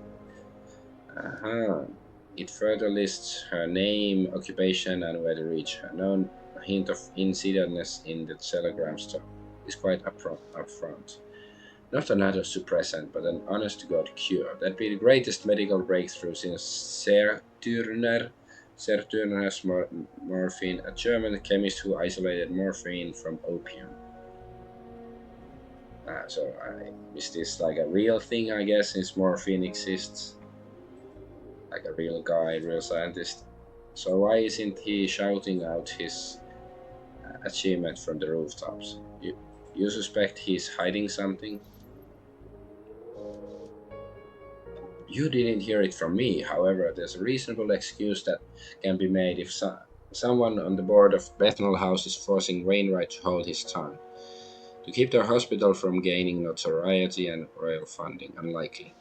It further lists her name, occupation, and where to reach her. No hint of insidiousness in the telegram's tone. It's quite upfront. Not another suppressant, but an honest-to-God cure. That'd be the greatest medical breakthrough since Serturner has morphine, a German chemist who isolated morphine from opium. Is this like a real thing, I guess, since morphine exists? Like a real guy, real scientist? So why isn't he shouting out his achievement from the rooftops? You suspect he's hiding something? You didn't hear it from me. However, there's a reasonable excuse that can be made if someone on the board of Bethnal House is forcing Wainwright to hold his tongue. To keep their hospital from gaining notoriety and royal funding. Unlikely.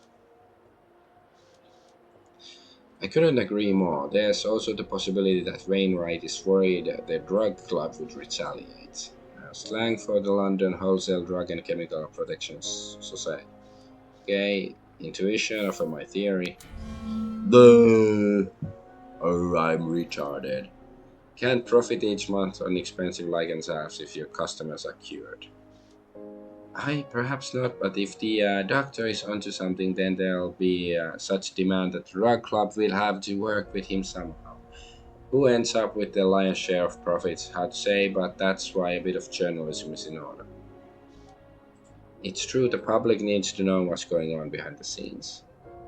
I couldn't agree more. There's also the possibility that Wainwright is worried that the drug club would retaliate. Slang for the London Wholesale Drug and Chemical Protection Society. Okay, intuition of my theory. The Oh, I'm retarded. Can't profit each month on expensive lichens apps if your customers are cured. I perhaps not, but if the doctor is onto something, then there'll be such demand that the drug club will have to work with him somehow. Who ends up with the lion's share of profits, hard to say, but that's why a bit of journalism is in order. It's true, the public needs to know what's going on behind the scenes.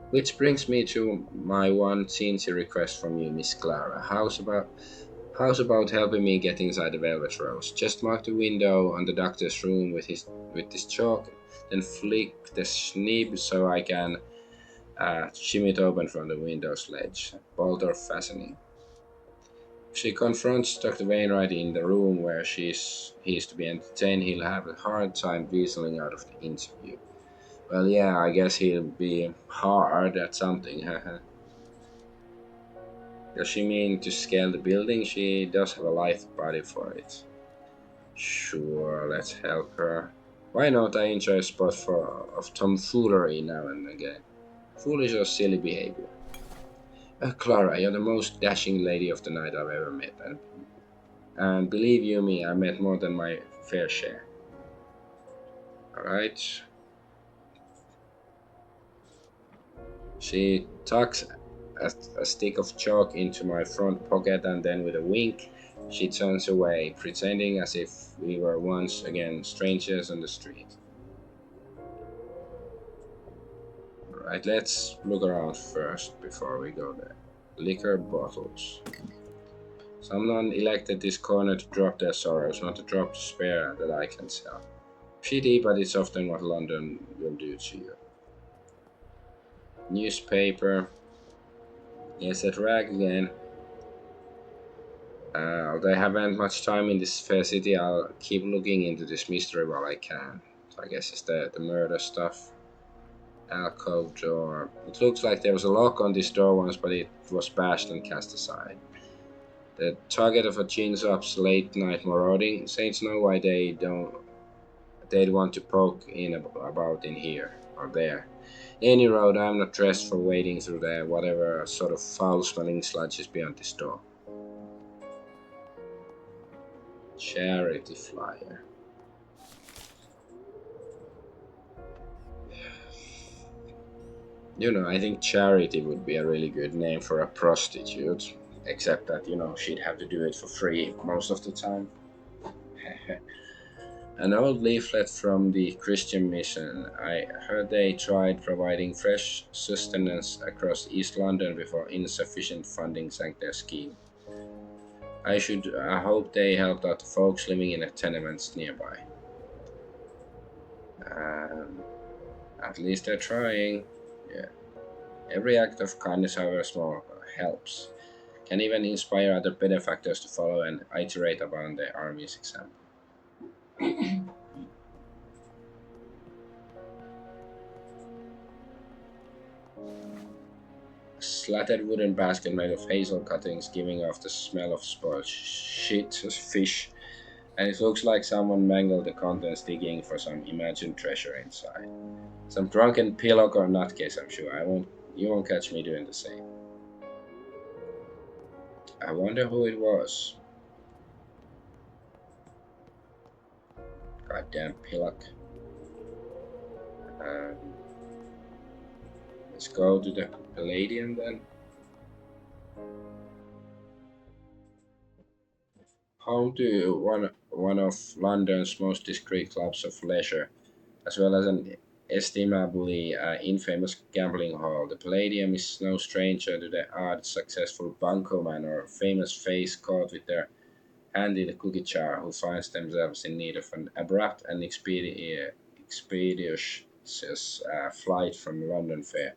Which brings me to my one sincere request from you, Miss Clara. How's about helping me get inside the velvet rose? Just mark the window on the doctor's room with this chalk, then flick the snib so I can shimmy it open from the window's ledge. Bolt or fastening. She confronts Dr. Wainwright in the room where he is to be entertained. He'll have a hard time weaseling out of the interview. Well, yeah, I guess he'll be hard at something. Does she mean to scale the building? She does have a lithe body for it. Sure, let's help her. Why not? I enjoy a spot of tomfoolery now and again. Foolish or silly behavior. Clara, you're the most dashing lady of the night I've ever met, and believe you me, I met more than my fair share. Alright. She tucks a stick of chalk into my front pocket and then, with a wink, she turns away, pretending as if we were once again strangers on the street. Alright, let's look around first before we go there. Liquor bottles. Someone elected this corner to drop their sorrows, not a drop to spare that I can tell. Pity, but it's often what London will do to you. Newspaper. Yes, that rag again. Although I haven't much time in this fair city, I'll keep looking into this mystery while I can. So I guess it's the murder stuff. Alcove door. It looks like there was a lock on this door once, but it was bashed and cast aside. The target of a Chinzop's late night marauding. Saints know why they'd want to poke in about in here or there. Any road, I'm not dressed for wading through the whatever sort of foul smelling sludge is beyond this door. Charity flyer. I think Charity would be a really good name for a prostitute. Except that, she'd have to do it for free most of the time. An old leaflet from the Christian Mission. I heard they tried providing fresh sustenance across East London before insufficient funding sank their scheme. I hope they helped out the folks living in the tenements nearby. Um, at least they're trying. Yeah. Every act of kindness, however small, helps. Can even inspire other benefactors to follow and iterate upon the army's example. A slatted wooden basket made of hazel cuttings giving off the smell of spoiled shit, fish, and it looks like someone mangled the contents digging for some imagined treasure inside. Some drunken pillock or nutcase, I'm sure. You won't catch me doing the same. I wonder who it was. Goddamn pillock. Um, let's go to the Palladium then. Home to one of London's most discreet clubs of leisure, as well as an estimably infamous gambling hall. The Palladium is no stranger to the odd, successful bunco man or famous face caught with their hand in the cookie jar who finds themselves in need of an abrupt and expeditious flight from London Fair.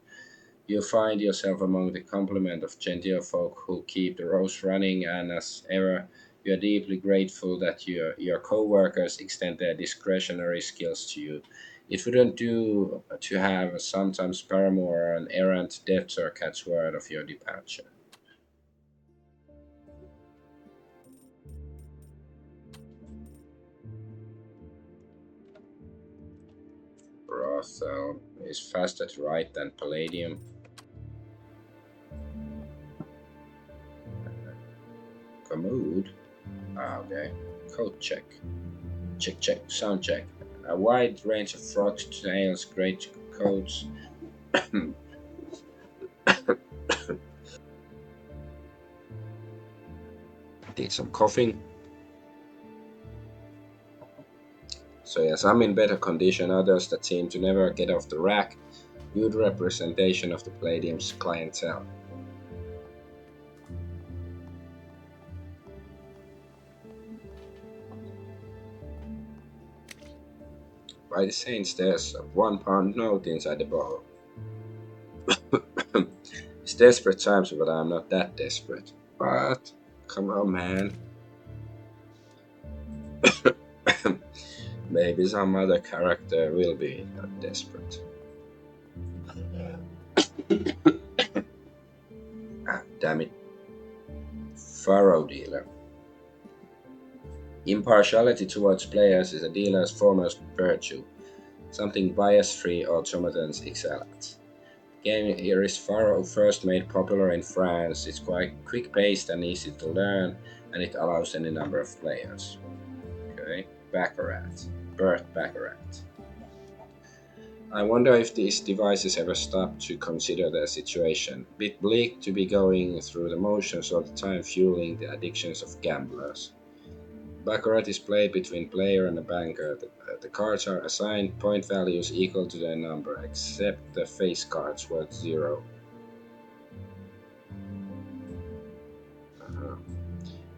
You find yourself among the complement of genteel folk who keep the roast running, and as ever, you are deeply grateful that your co-workers extend their discretionary skills to you. It wouldn't do to have sometimes paramour or an errant debtor catch word of your departure. Brothel is faster to write than Palladium. Commode? Ah, okay. Code check. Check, check. Sound check. A wide range of frogs, snails, great coats. Did some coughing. So yeah, some in better condition, others that seem to never get off the rack. Good representation of the Palladium's clientele. By the saints, there's a £1 note inside the bottle. It's desperate times, but I'm not that desperate. But come on, man. Maybe some other character will be that desperate. Ah, damn it. Faro dealer. Impartiality towards players is a dealer's foremost virtue, something bias-free automatons excel at. Game here is Faro first made popular in France. It's quite quick-paced and easy to learn, and it allows any number of players. Okay, Baccarat. Bert Baccarat. I wonder if these devices ever stop to consider their situation. Bit bleak to be going through the motions all the time, fueling the addictions of gamblers. Baccarat is played between player and a banker. The cards are assigned point values equal to their number, except the face cards worth 0. Uh-huh.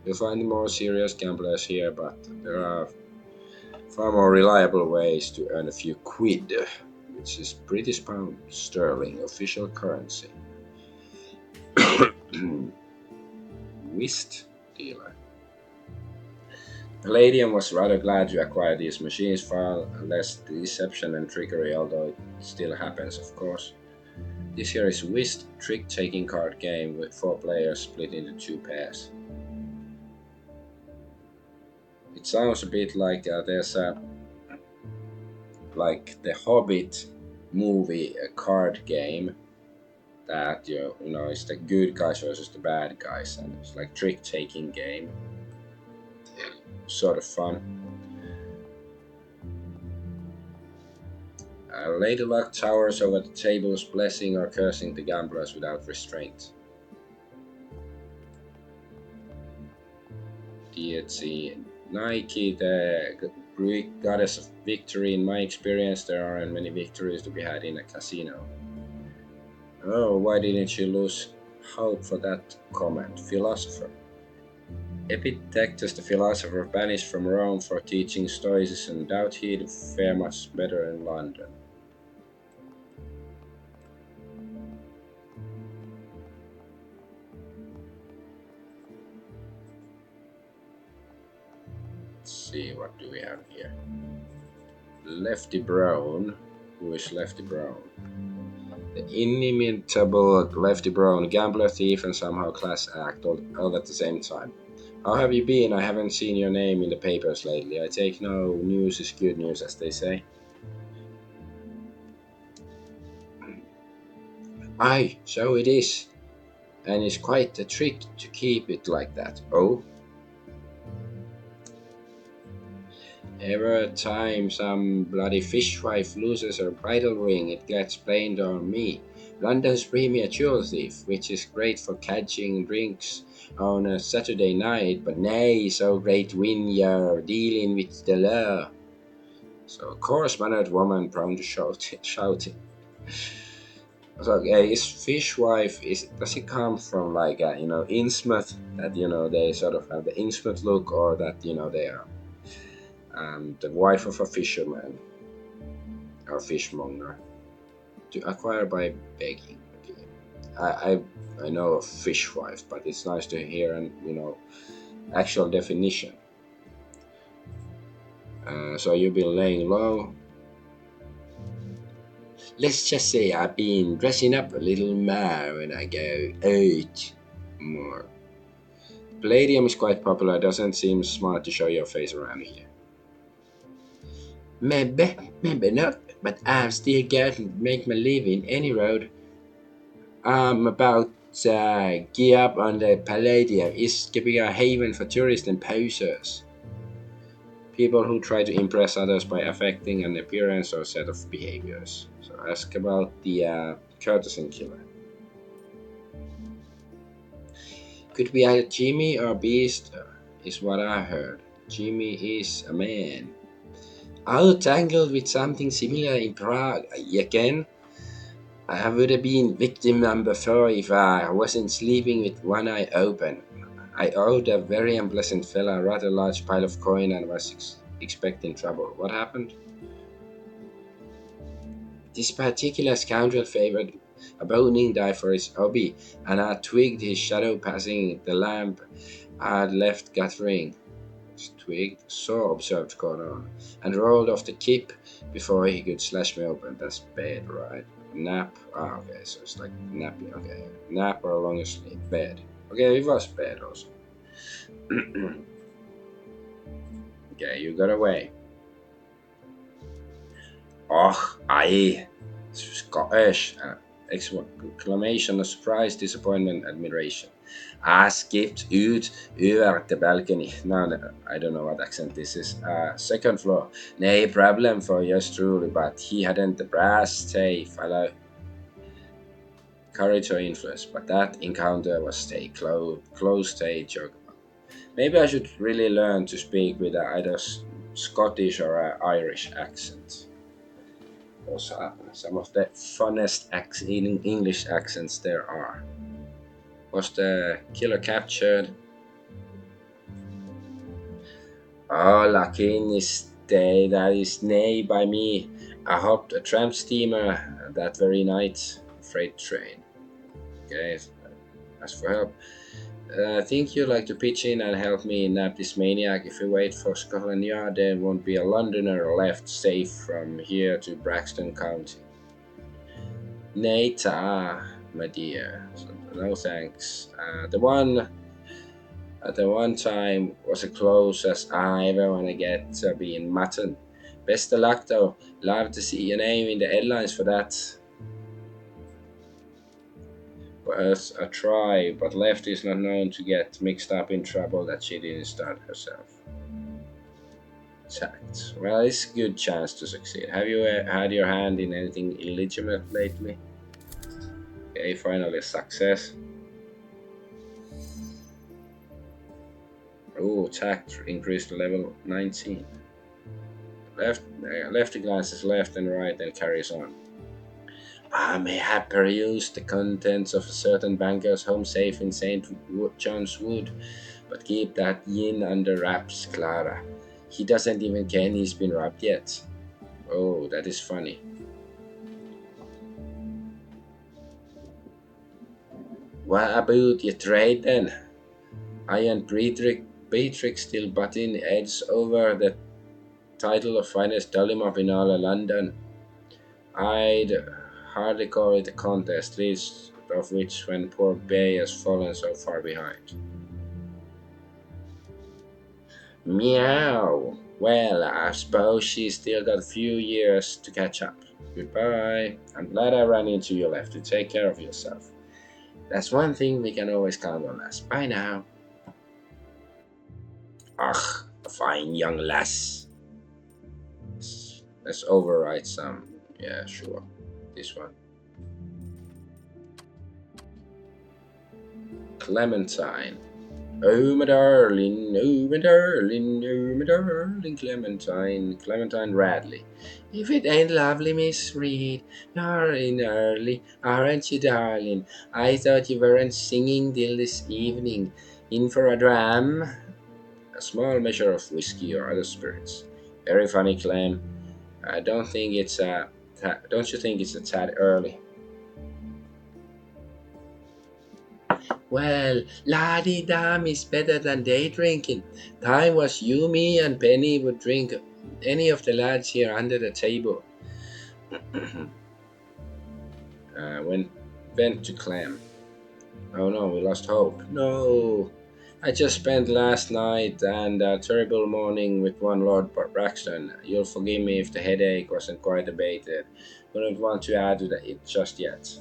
You'll find more serious gamblers here, but there are far more reliable ways to earn a few quid, which is British pound sterling official currency. Whist dealer. Palladium was rather glad to acquire these machines, far less deception and trickery, although it still happens, of course. This here is Whist trick-taking card game with 4 players split into 2 pairs. It sounds a bit like there's a like the Hobbit movie a card game that you know it's the good guys versus the bad guys, and it's like trick-taking game, sort of fun. Lady Luck towers over the tables, blessing or cursing the gamblers without restraint. Deity Nike, the Greek goddess of victory. In my experience, there aren't many victories to be had in a casino. Oh, why didn't you lose hope for that comment? Philosopher. Epictetus the philosopher banished from Rome for teaching Stoicism. Doubt he'd fare much better in London. Let's see, what do we have here? Lefty Brown. Who is Lefty Brown? The inimitable Lefty Brown, gambler, thief, and somehow class act, all at the same time. How have you been? I haven't seen your name in the papers lately. I take no news is good news, as they say. Aye, so it is. And it's quite a trick to keep it like that. Oh? Every time some bloody fishwife loses her bridal ring, it gets blamed on me. London's premier jewel thief, which is great for catching drinks on a Saturday night, but nay, so great when you're dealing with the law. So, coarse-mannered woman prone to shouting. So, is fishwife, does it come from like Innsmouth, that they sort of have the Innsmouth look, or that they are the wife of a fisherman or fishmonger to acquire by begging? Okay. I, I I know of fishwife, but it's nice to hear an actual definition. So you've been laying low. Let's just say I've been dressing up a little more when I go out more. Palladium is quite popular. Doesn't seem smart to show your face around here. Maybe not, but I've still got to make my living any road. I'm about to gear up on the Palladium. It's keeping a haven for tourists and posers. People who try to impress others by affecting an appearance or set of behaviors. So ask about the courtesan killer. Could be either Jimmy or Beast, is what I heard. Jimmy is a man. I was tangled with something similar in Prague. Again, I would have been victim number 4 if I wasn't sleeping with one eye open. I owed a very unpleasant fella a rather large pile of coin and was expecting trouble. What happened? This particular scoundrel favored a boning die for his hobby, and I twigged his shadow passing the lamp I had left guttering. Twigged, so observed Gordon, and rolled off the kip before he could slash me open. That's bad, right? Nap. Ah, okay, so it's like napping. Okay, nap or long asleep. Bad. Okay, it was bad also. Okay, you got away. Och, aye. Scottish. Exclamation of surprise, disappointment, admiration. I skipped ut över the balcony. No, I don't know what accent this is. Second floor. No problem for yours truly, but he hadn't the brass tay, fellow. Courage or influence, but that encounter was stay close stay joke. Maybe I should really learn to speak with either Scottish or Irish accent. Those are some of the funnest English accents there are. Was the killer captured? Oh, lucky in this day that is nay by me. I hopped a tramp steamer that very night, freight train. Okay, ask for help. I think you'd like to pitch in and help me nab this maniac. If we wait for Scotland Yard, there won't be a Londoner left safe from here to Braxton County. Nata, my dear. So, no thanks. At the one time was as close as I ever want to get to being mutton. Best of luck though. Love to see your name in the headlines for that. Was a try, but Lefty is not known to get mixed up in trouble that she didn't start herself. Tact. Well, it's a good chance to succeed. Have you had your hand in anything illegitimate lately? Okay, finally success. Oh, tact increased to level 19. Lefty glances left and right and carries on. I may have perused the contents of a certain banker's home safe in St. John's Wood, but keep that yin under wraps, Clara. He doesn't even ken he's been robbed yet. Oh, that is funny. What about your trade then? I and Beatrix still butting heads over the title of finest dollymop in all of London. I'd hardly call it a contest, least of which when poor Bay has fallen so far behind. Meow. Well, I suppose she's still got a few years to catch up. Goodbye. I'm glad I ran into you, Left. To take care of yourself. That's one thing we can always count on us. Bye now. Ugh, a fine young lass. Let's overwrite some. Yeah, sure. This one. Clementine. Oh my darling, oh my darling, oh my darling Clementine, Clementine Radley. If it ain't lovely, Miss Reed, you're in early, aren't you, darling? I thought you weren't singing till this evening. In for a dram? A small measure of whiskey or other spirits. Very funny, Clem. I don't think it's a. Don't you think it's a tad early? Well, laddie dam is better than day drinking. Time was you, me, and Penny would drink any of the lads here under the table. Went to clam. Oh no, we lost hope. No. I just spent last night and a terrible morning with one Lord Braxton. You'll forgive me if the headache wasn't quite abated. Wouldn't want to add to it just yet.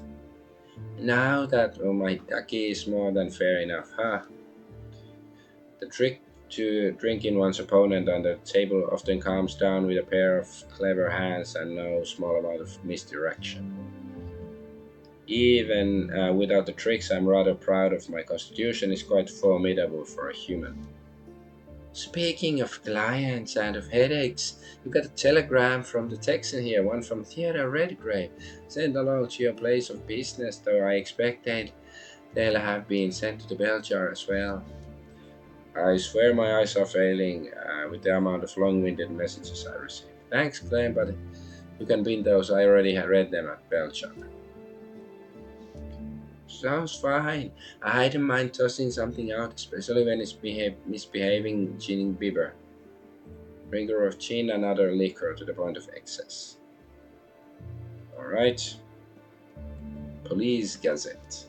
Now that my ducky is more than fair enough, huh? The trick to drinking one's opponent under the table often comes down with a pair of clever hands and no small amount of misdirection. Even without the tricks, I'm rather proud of my constitution. It's quite formidable for a human. Speaking of clients and of headaches, you got a telegram from the Texan here, one from Theodore Redgrave. Sent along to your place of business, though I expect they'll have been sent to the bell jar as well. I swear my eyes are failing with the amount of long-winded messages I receive. Thanks, Clem, but you can bin those. I already had read them at bell jar. Sounds fine. I don't mind tossing something out, especially when it's misbehaving gin bibber. Drinker of gin and other liquor to the point of excess. Alright. Police Gazette.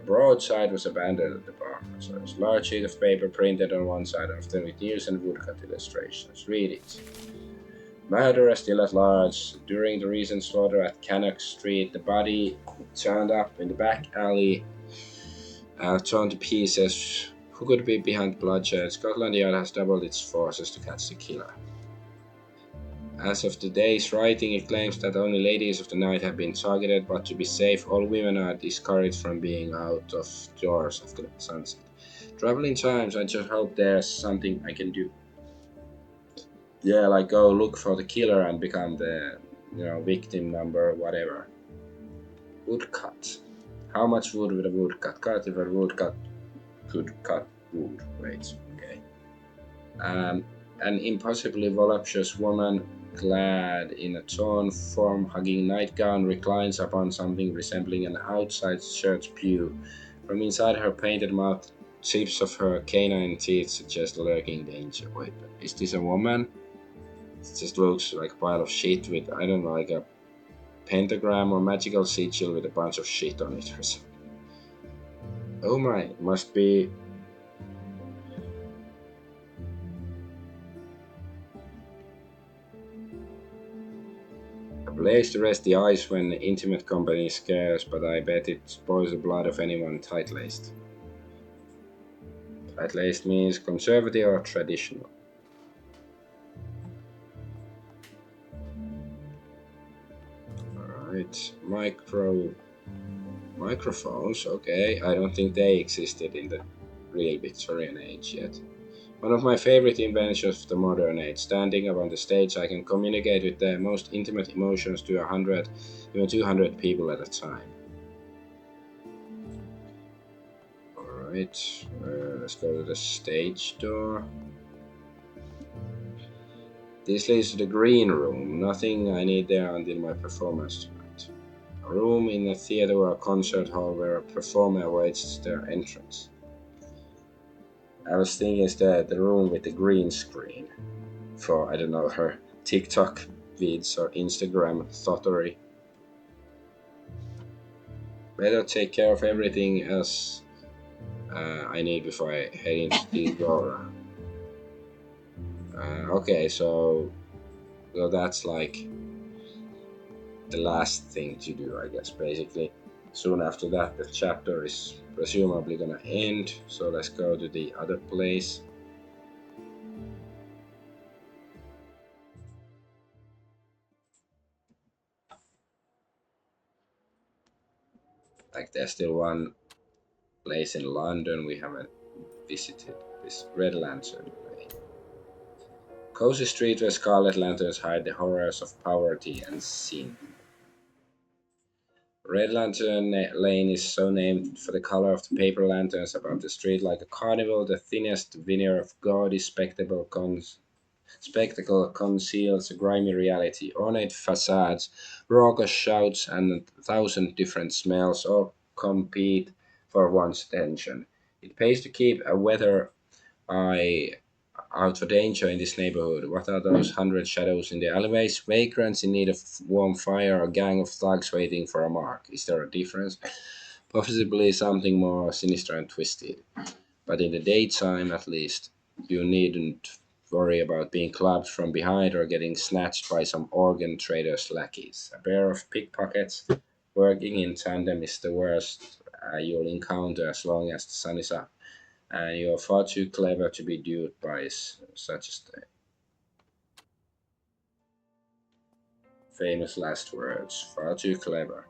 A broadside was abandoned at the bar, so a large sheet of paper printed on one side, often with news and woodcut illustrations. Read it. Murderer still at large. During the recent slaughter at Cannock Street, the body turned up in the back alley, torn to pieces. Who could be behind bloodshed? Scotland Yard has doubled its forces to catch the killer. As of today's writing, it claims that only ladies of the night have been targeted, but to be safe, all women are discouraged from being out of doors after sunset. Traveling times, I just hope there's something I can do. Yeah, like go look for the killer and become the victim number whatever. Woodcut. How much wood would a woodcut cut if a woodcut could cut wood? Wait, okay. An impossibly voluptuous woman clad in a torn form-hugging nightgown reclines upon something resembling an outside church pew. From inside her painted mouth, tips of her canine teeth suggest lurking danger. Wait, is this a woman? It just looks like a pile of shit with, I don't know, like a pentagram or magical sigil with a bunch of shit on it or something. Oh my, must be. A place to rest the eyes when intimate company is scarce, but I bet it spoils the blood of anyone tight-laced. Tight-laced means conservative or traditional. Alright, microphones, okay. I don't think they existed in the real Victorian age yet. One of my favorite inventions of the modern age. Standing up on the stage, I can communicate with the most intimate emotions to 100, even 200 people at a time. Alright, let's go to the stage door. This leads to the green room. Nothing I need there until my performance tonight. A room in a theater or a concert hall where a performer awaits their entrance. I was thinking it's the room with the green screen for, I don't know, her TikTok vids or Instagram thottery. Better take care of everything else I need before I head into the door. Okay, so that's like the last thing to do, I guess, basically. Soon after that, the chapter is presumably gonna end, so let's go to the other place. Like, there's still one place in London we haven't visited, this Red Lantern Lane. Cozy street where scarlet lanterns hide the horrors of poverty and sin. Red Lantern Lane is so named for the color of the paper lanterns above the street. Like a carnival, the thinnest veneer of gaudy spectacle conceals a grimy reality. Ornate facades, raucous shouts, and 1,000 different smells all compete for one's attention. It pays to keep a weather eye out for danger in this neighborhood. What are those 100 shadows in the alleyways? Vagrants in need of warm fire, or a gang of thugs waiting for a mark? Is there a difference? Possibly something more sinister and twisted. But in the daytime, at least, you needn't worry about being clubbed from behind or getting snatched by some organ trader's lackeys. A pair of pickpockets working in tandem is the worst you'll encounter as long as the sun is up, and you're far too clever to be duped by such a famous last words. Far too clever.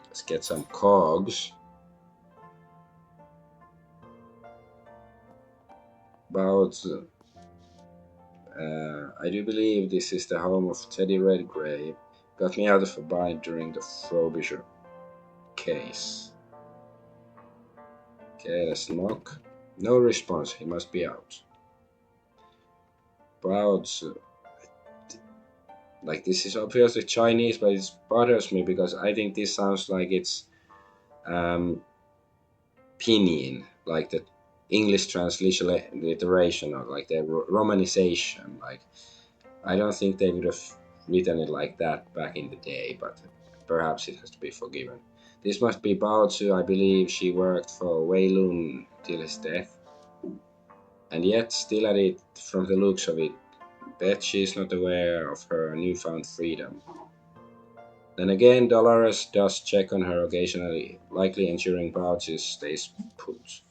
Let's get some cogs. About I do believe this is the home of Teddy Redgrave. Got me out of a bind during the Frobisher case. Okay, let's knock. No response, he must be out. Bouts, like this is obviously Chinese, but it bothers me because I think this sounds like it's um, pinyin, like the English transliteration or like the romanization. Like I don't think they would have written it like that back in the day, but perhaps it has to be forgiven. This must be Baozu. I believe she worked for Wei Lun till his death, and yet still at it from the looks of it. Bet she's not aware of her newfound freedom. Then again, Dolores does check on her occasionally, likely ensuring Baozu stays put.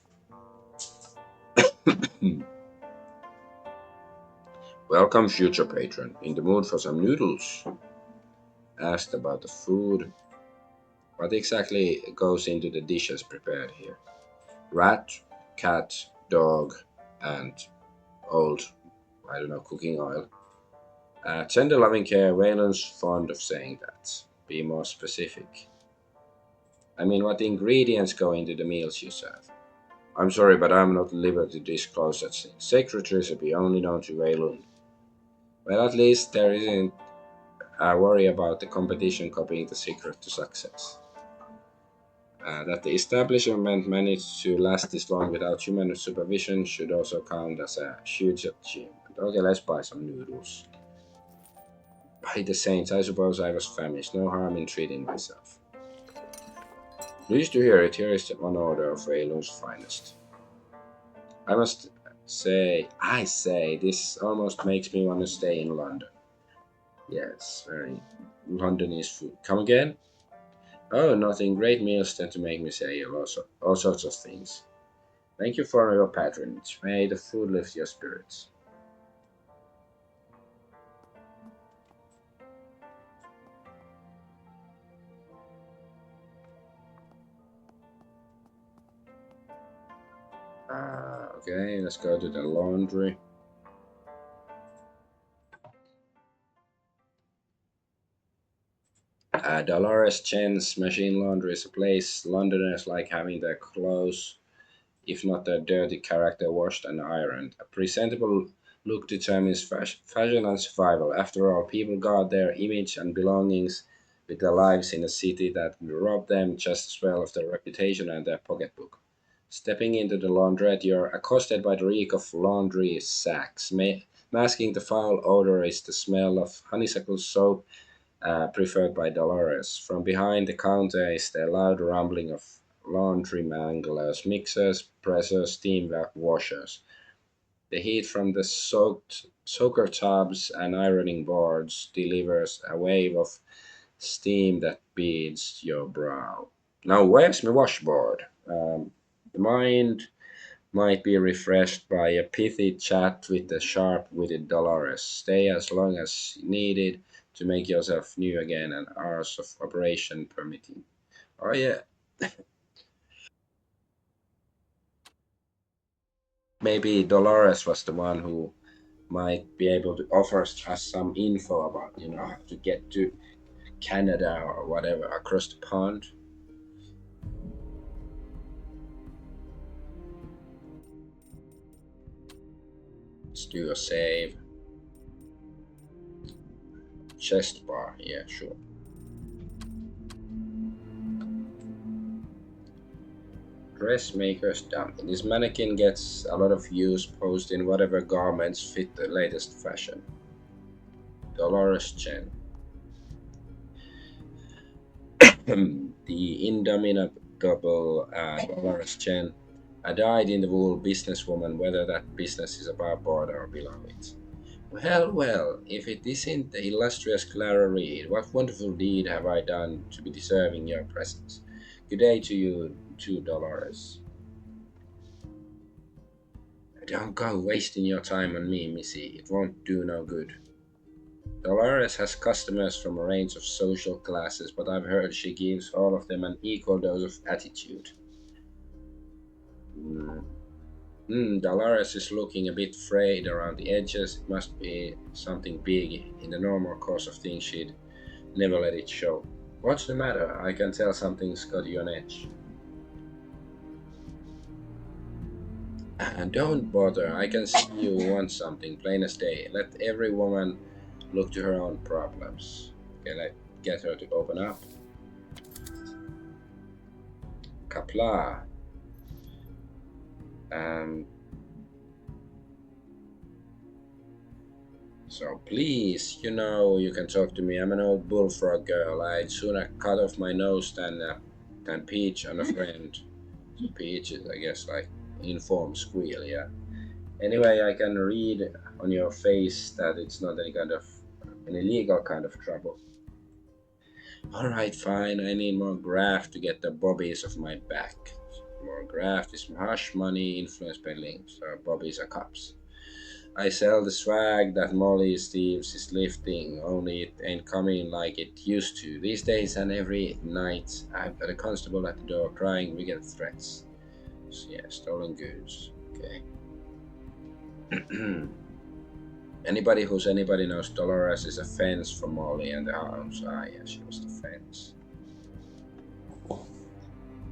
Welcome, future patron. In the mood for some noodles? Asked about the food. What exactly goes into the dishes prepared here? Rat, cat, dog, and old, I don't know, cooking oil. Tender loving care, Waylon's fond of saying that. Be more specific. I mean, what ingredients go into the meals you serve? I'm sorry, but I'm not at liberty to disclose such things. Sacred recipe only known to Waylon. Well, at least there isn't a worry about the competition copying the secret to success. That the establishment managed to last this long without human supervision should also count as a huge achievement. Okay, let's buy some noodles. By the saints, I suppose I was famished. No harm in treating myself. Pleased to hear it. Here is one order of Waylon's finest. I say, this almost makes me want to stay in London. Yes, very Londonese food. Come again? Oh, nothing. Great meals tend to make me say all sorts of things. Thank you for your patronage. May the food lift your spirits. Okay, let's go to the laundry. Dolores Chen's machine laundry is a place Londoners like having their clothes, if not their dirty character, washed and ironed. A presentable look determines fashion and survival. After all, people guard their image and belongings with their lives in a city that will rob them just as well of their reputation and their pocketbook. Stepping into the laundrette, you're accosted by the reek of laundry sacks. Masking the foul odor is the smell of honeysuckle soap, preferred by Dolores. From behind the counter is the loud rumbling of laundry manglers, mixers, pressers, steam washers. The heat from the soaker tubs and ironing boards delivers a wave of steam that beads your brow. Now, where's my washboard? The mind might be refreshed by a pithy chat with the sharp-witted Dolores. Stay as long as needed to make yourself new again, and hours of operation permitting. Oh yeah, maybe Dolores was the one who might be able to offer us some info about, how to get to Canada or whatever across the pond. Let's do a save. Chest bar, yeah, sure. dressmaker's dummy. This mannequin gets a lot of use posting whatever garments fit the latest fashion. Dolores Chen. The indomitable Dolores Chen, a dyed-in-the-wool businesswoman, whether that business is above board or below it. Well, well, if it isn't the illustrious Clara Reed, what wonderful deed have I done to be deserving your presence? Good day to you too, Dolores. Don't go wasting your time on me, missy. It won't do no good. Dolores has customers from a range of social classes, but I've heard she gives all of them an equal dose of attitude. Dolores is looking a bit frayed around the edges. It must be something big. In the normal course of things, she'd never let it show. What's the matter? I can tell something's got you on edge. Don't bother. I can see you want something, plain as day. Let every woman look to her own problems. Can I get her to open up? Kapla. So please, you can talk to me. I'm an old bullfrog girl. I'd sooner cut off my nose than peach on a friend. So peach is, I guess, like informed squeal, yeah. Anyway, I can read on your face that it's not an illegal kind of trouble. All right, fine. I need more graft to get the bobbies off my back. More graft is hush money influenced by links. So bobbies are cups. I sell the swag that Molly Steves is lifting, only it ain't coming like it used to. These days and every night, I've got a constable at the door crying wicked threats. So, yeah, stolen goods. Okay. Anybody knows Dolores is a fence for Molly and the hounds. Ah, yeah, she was the fence.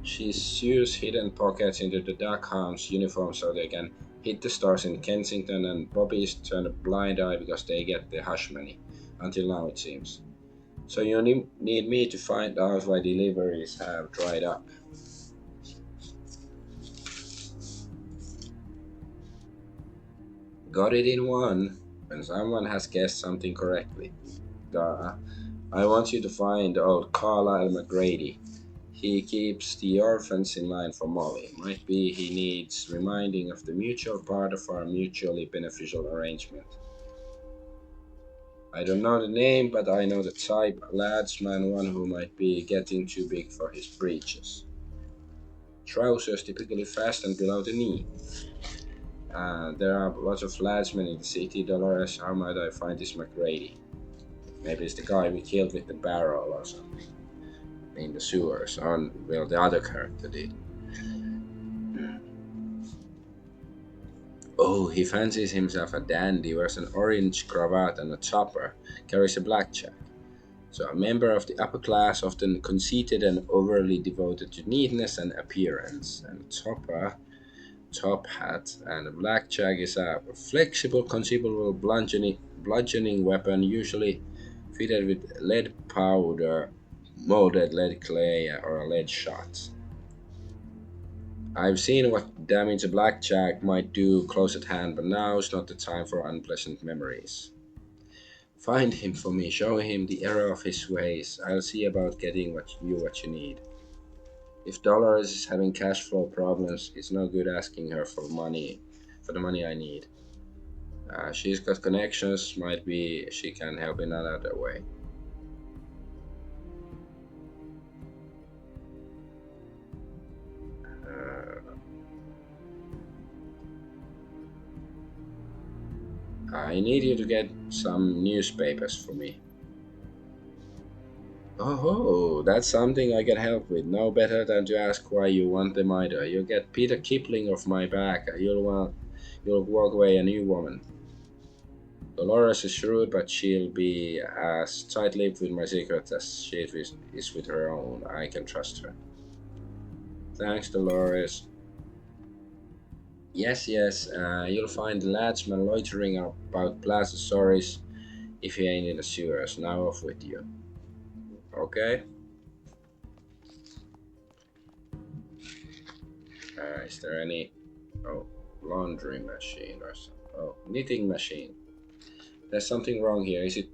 She sews hidden pockets into the duckhounds' uniform so they can hit the stars in Kensington, and Bobby's turn a blind eye because they get the hush money. Until now, it seems. So you need me to find out why deliveries have dried up. Got it in one. When someone has guessed something correctly. Duh. I want you to find old Carlyle McGrady. He keeps the orphans in line for Molly. Might be he needs reminding of the mutual part of our mutually beneficial arrangement. I don't know the name, but I know the type. Ladsman, one who might be getting too big for his breeches. Trousers typically fastened below the knee. There are lots of ladsmen in the city. Dolores, how might I find this McGrady? Maybe it's the guy we killed with the barrel or something. In the sewers. Well, the other character did. Oh, he fancies himself a dandy, wears an orange cravat and a chopper, carries a blackjack. So a member of the upper class, often conceited and overly devoted to neatness and appearance. And chopper, top hat, and a blackjack is a flexible, conceivable bludgeoning weapon, usually fitted with lead powder, molded lead clay, or a lead shot. I've seen what damage a blackjack might do close at hand, but now is not the time for unpleasant memories. Find him for me, show him the error of his ways. I'll see about getting what you need. If Dolores is having cash flow problems, it's no good asking her for the money I need. She's got connections, might be she can help in another way. I need you to get some newspapers for me. Oh, that's something I can help with. No better than to ask why you want them either. You get Peter Kipling off my back. You'll walk away a new woman. Dolores is shrewd, but she'll be as tight-lipped with my secret as she is with her own. I can trust her. Thanks, Dolores. Yes, yes. You'll find the ladsman loitering about Plaza Stories if he ain't in the sewers. Now off with you. Okay? Is there any... Oh, laundry machine or something. Oh, knitting machine. There's something wrong here. Is it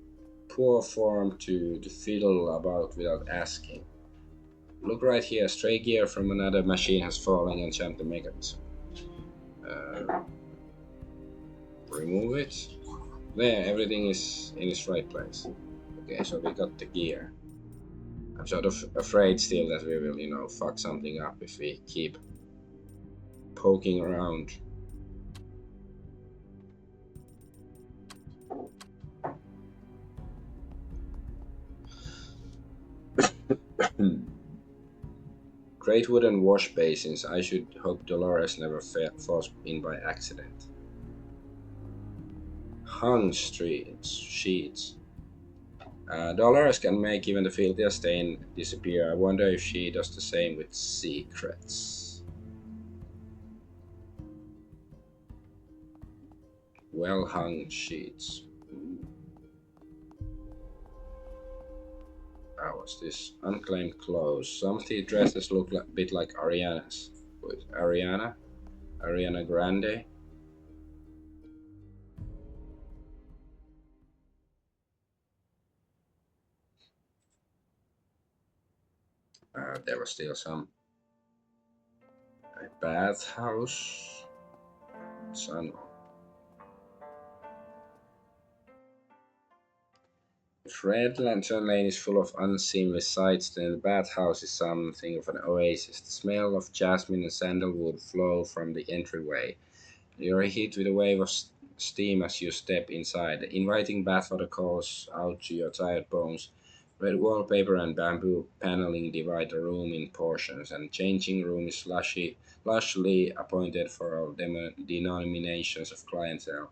poor form to fiddle about without asking? Look right here. Stray gear from another machine has fallen and jammed the mechanism. Remove it. There, everything is in its right place. Okay, so we got the gear. I'm sort of afraid still that we will, fuck something up if we keep poking around. Great wooden wash basins. I should hope Dolores never falls in by accident. Hung sheets. Dolores can make even the filthiest stain disappear. I wonder if she does the same with secrets. Well hung sheets. What's this? Unclaimed clothes. Some of the dresses look a bit like Ariana's. Wait, Ariana? Ariana Grande? There was still some. A bathhouse. Sun. If Red Lantern Lane is full of unseemly sights, then the bathhouse is something of an oasis. The smell of jasmine and sandalwood flow from the entryway. You're hit with a wave of steam as you step inside. The inviting bathwater calls out to your tired bones. Red wallpaper and bamboo paneling divide the room in portions, and the changing room is lushly appointed for all denominations of clientele.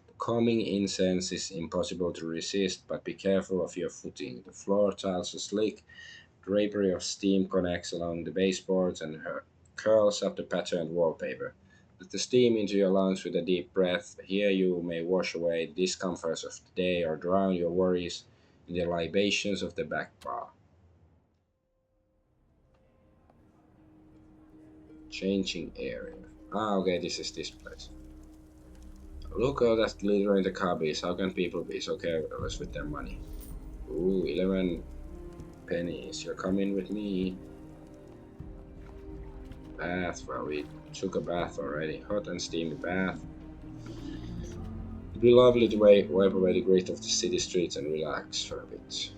The calming incense is impossible to resist, but be careful of your footing. The floor tiles are slick, drapery of steam connects along the baseboards and curls up the patterned wallpaper. Let the steam into your lungs with a deep breath. Here you may wash away the discomforts of the day or drown your worries in the libations of the back bar. Changing area. Okay, this is this place. Look all that glitter in the cubbies. How can people be so careless with their money? Ooh, 11 pennies. You're coming with me. Bath. Well, we took a bath already. Hot and steamy bath. It'd be lovely to wipe away the grit of the city streets and relax for a bit.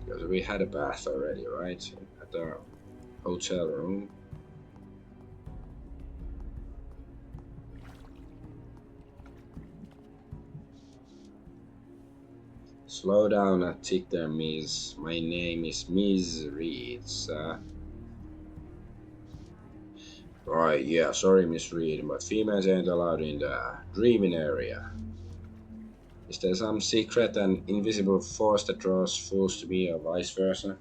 Because we had a bath already, right? At our hotel room. Slow down and tick there, miss. My name is Miss Reed, sir. Right, yeah, sorry, Miss Reed, but females ain't allowed in the dreaming area. Is there some secret and invisible force that draws fools to me, or vice versa?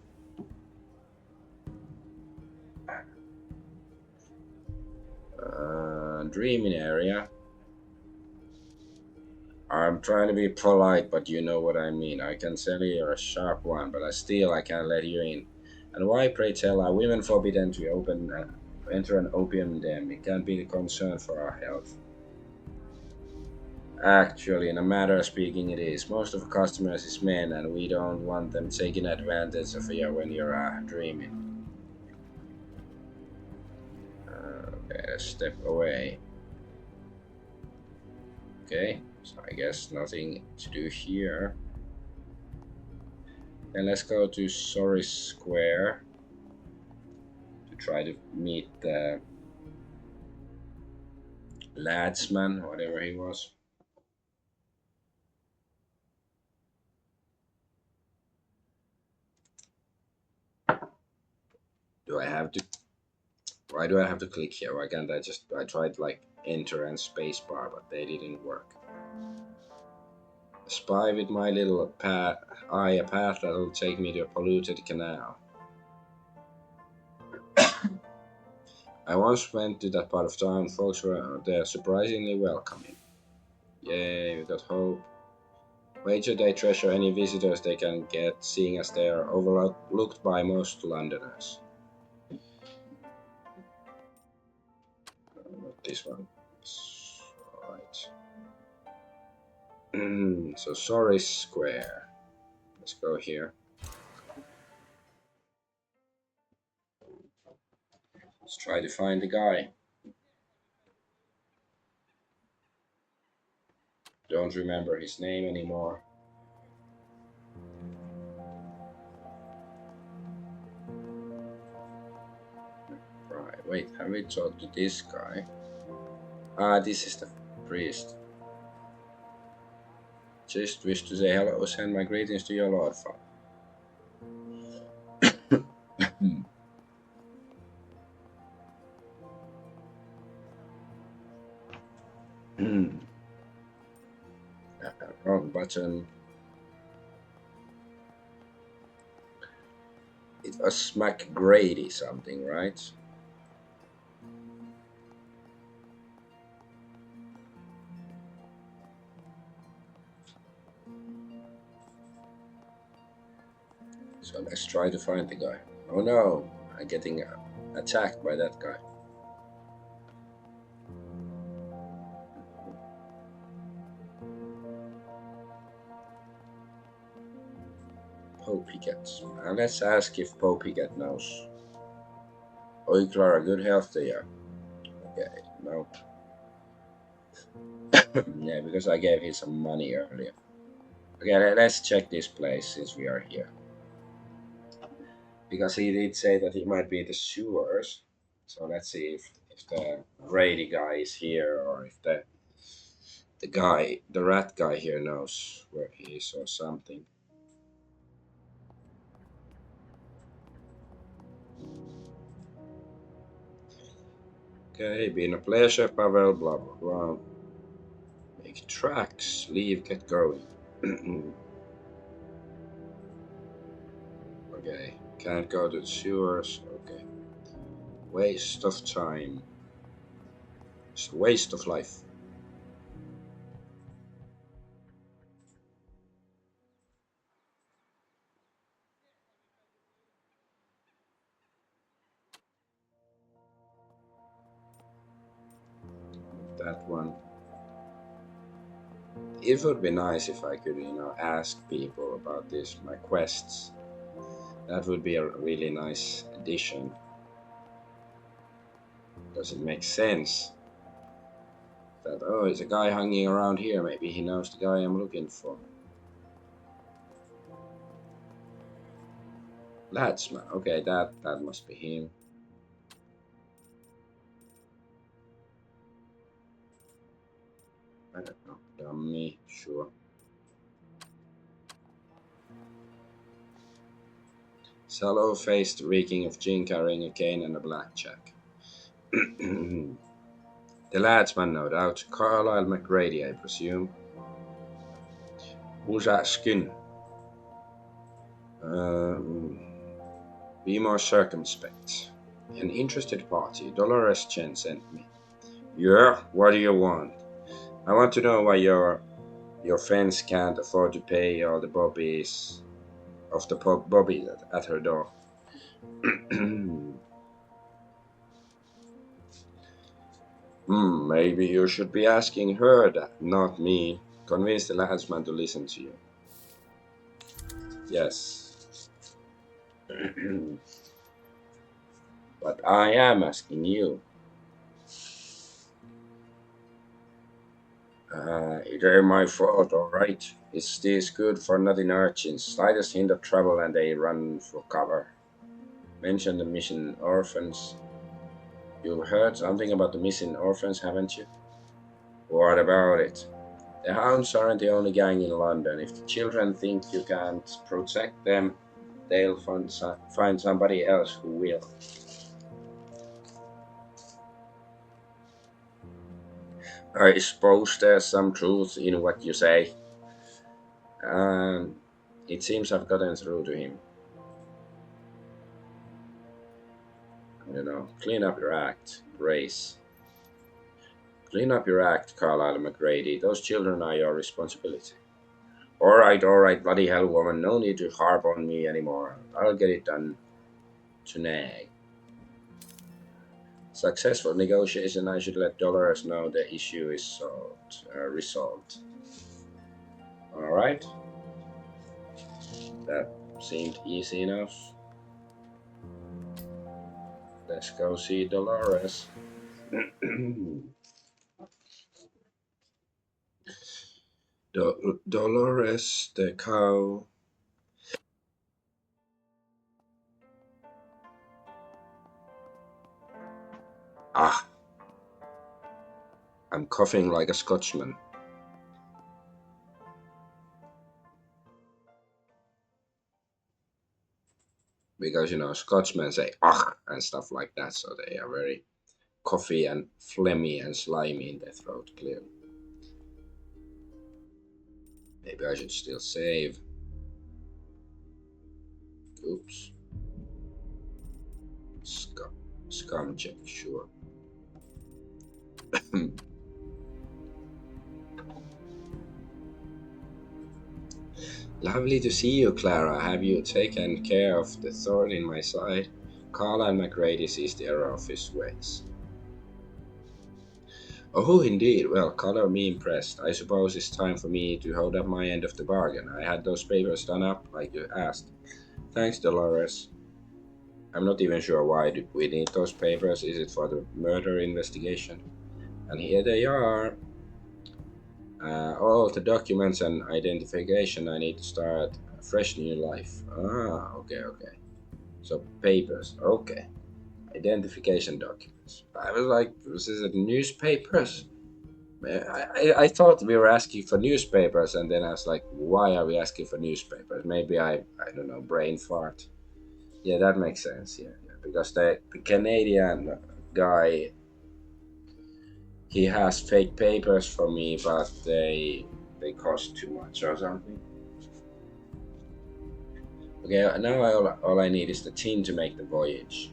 Dreaming area. I'm trying to be polite, but you know what I mean. I can sell you a sharp one, but I can't let you in. And why, pray tell, are women forbidden to enter an opium den? It can't be a concern for our health. Actually, in a matter of speaking, it is. Most of our customers is men, and we don't want them taking advantage of you when you're dreaming. Okay, let's step away. Okay, so I guess nothing to do here. Then let's go to Soris Square to try to meet the ladsman, whatever he was. Do I have to? Why do I have to click here? Why can't I tried like enter and spacebar, but they didn't work. Spy with my little a path that'll take me to a polluted canal. I once went to that part of town. Folks were there surprisingly welcoming. Yay, we got hope. Wager they treasure any visitors they can get, seeing as they are overlooked by most Londoners. not this one. Alright. So sorry square. Let's go here. Let's try to find the guy. Don't remember his name anymore. Right, wait, have we talked to this guy? Ah, this is the priest. Just wish to say hello, send my greetings to your Lord Father. Wrong button. It was McGrady something, right? So let's try to find the guy. Oh no, I'm getting attacked by that guy. Popicat. Now let's ask if Popicat knows. Oh, you Clara, good health there. Okay, no. Yeah, because I gave him some money earlier. Okay, let's check this place since we are here. Because he did say that he might be in the sewers. So let's see if the Grady guy is here or if the rat guy here knows where he is or something. Okay, been a pleasure, Pavel, blah blah blah. Make tracks, leave, get going. Okay, can't go to the sewers, okay. Waste of time. It's a waste of life. That one. It would be nice if I could, ask people about this, my quests. That would be a really nice addition. Does it make sense? That, oh, it's a guy hanging around here, maybe he knows the guy I'm looking for. Ladsman, okay, that must be him. I don't know, dummy, sure. Sallow-faced, reeking of gin, carrying a cane and a blackjack. The ladsman, no doubt. Carlisle McGrady, I presume. Who's asking? Be more circumspect. An interested party. Dolores Chen sent me. Yeah, what do you want? I want to know why your friends can't afford to pay all the bobbies of the bobby at her door. Maybe you should be asking her that, not me. Convince the ladsman to listen to you. Yes. But I am asking you. It ain't my fault, alright. It's these good for nothing urchins. Slightest hint of trouble and they run for cover. Mention the missing orphans. You've heard something about the missing orphans, haven't you? What about it? The hounds aren't the only gang in London. If the children think you can't protect them, they'll find somebody else who will. I suppose there's some truth in what you say. It seems I've gotten through to him. Clean up your act, Grace. Clean up your act, Carlisle McGrady. Those children are your responsibility. All right, bloody hell, woman. No need to harp on me anymore. I'll get it done tonight. Successful negotiation. I should let Dolores know the issue is resolved. All right. That seemed easy enough. Let's go see Dolores. Dolores the cow. Ah, I'm coughing like a Scotsman. Because, Scotchmen say ah and stuff like that, so they are very coffee and phlegmy and slimy in their throat, clearly. Maybe I should still save. Oops. Scum check, sure. Lovely to see you, Clara. Have you taken care of the thorn in my side? Carla and McGrady sees the error of his ways. Oh, indeed. Well, color me impressed. I suppose it's time for me to hold up my end of the bargain. I had those papers done up like you asked. Thanks, Dolores. I'm not even sure why we need those papers. Is it for the murder investigation? And here they are. All the documents and identification. I need to start a fresh new life. Ah, okay. So papers, okay. Identification documents. I was like, was this newspapers? I thought we were asking for newspapers, and then I was like, why are we asking for newspapers? Maybe I don't know, brain fart. Yeah, that makes sense. Yeah. Because the Canadian guy, he has fake papers for me, but they cost too much or something. Okay, now all I need is the team to make the voyage.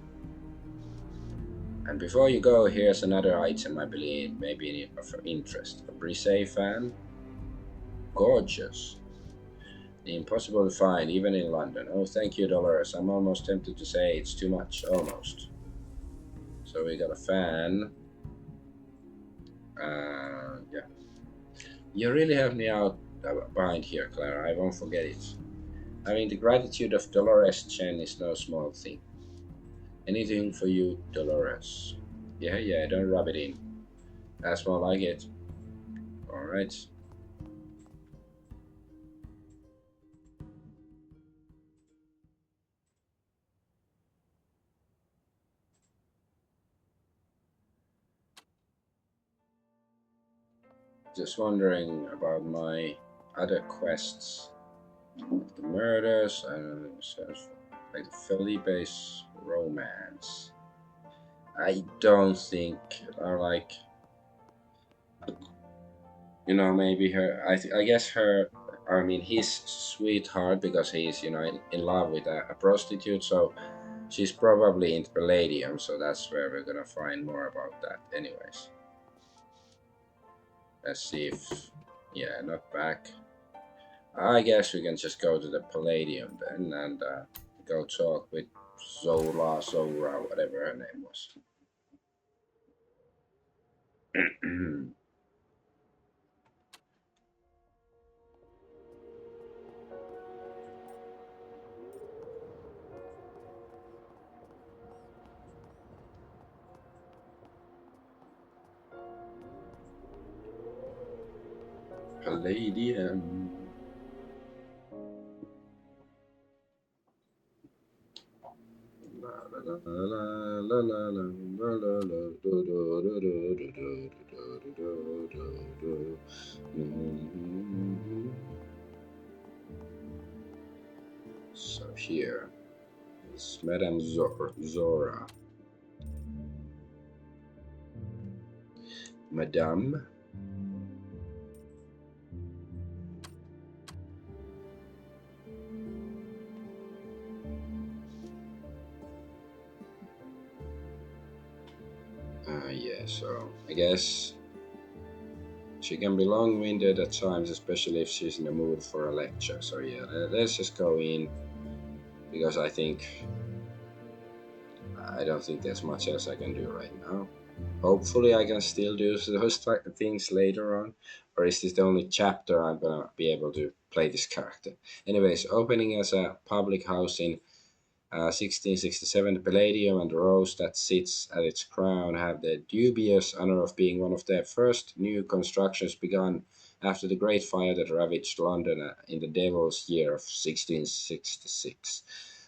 And before you go, here's another item I believe may be of interest. A Brisset fan. Gorgeous. Impossible to find, even in London. Oh, thank you, Dolores. I'm almost tempted to say it's too much. Almost. So we got a fan. Yeah. You really helped me out behind here, Clara. I won't forget it. I mean, the gratitude of Dolores Chen is no small thing. Anything for you, Dolores. Yeah, don't rub it in. That's more like it. Alright. Just wondering about my other quests. The murders and like Felipe's romance. I don't think are like maybe her. I guess her. I mean, he's sweetheart because he's in love with a prostitute. So she's probably into Palladium. So that's where we're gonna find more about that. Anyways, let's see if not back. I guess we can just go to the Palladium then and go talk with Zora, whatever her name was. Palladium. So here is Madame Zora. Madame. Yeah, so I guess she can be long-winded at times, especially if she's in the mood for a lecture. So yeah, let's just go in because I think I don't think there's much else I can do right now. Hopefully, I can still do those things later on. Or is this the only chapter I'm gonna be able to play this character? Anyways, opening as a public house in 1667, the Palladium and the rose that sits at its crown have the dubious honor of being one of the first new constructions begun after the Great Fire that ravaged London in the Devil's Year of 1666.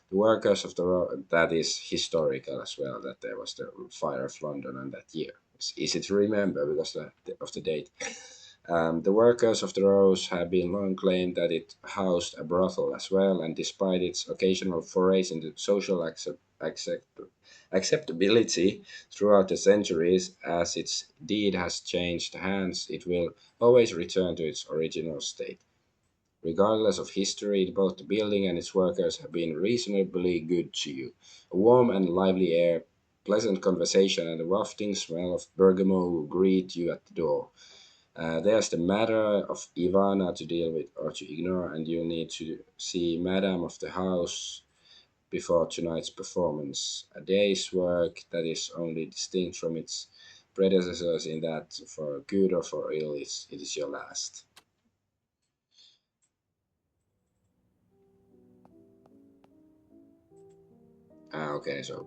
The workers of the that is historical as well, that there was the fire of London on that year. It's easy to remember because of the date. The workers of the Rose have been long claimed that it housed a brothel as well, and despite its occasional forays into social acceptability throughout the centuries, as its deed has changed hands, it will always return to its original state. Regardless of history, both the building and its workers have been reasonably good to you. A warm and lively air, pleasant conversation, and a wafting smell of bergamot will greet you at the door. There's the matter of Ivana to deal with or to ignore, and you need to see Madam of the House before tonight's performance. A day's work that is only distinct from its predecessors in that, for good or for ill, it is your last. Okay, so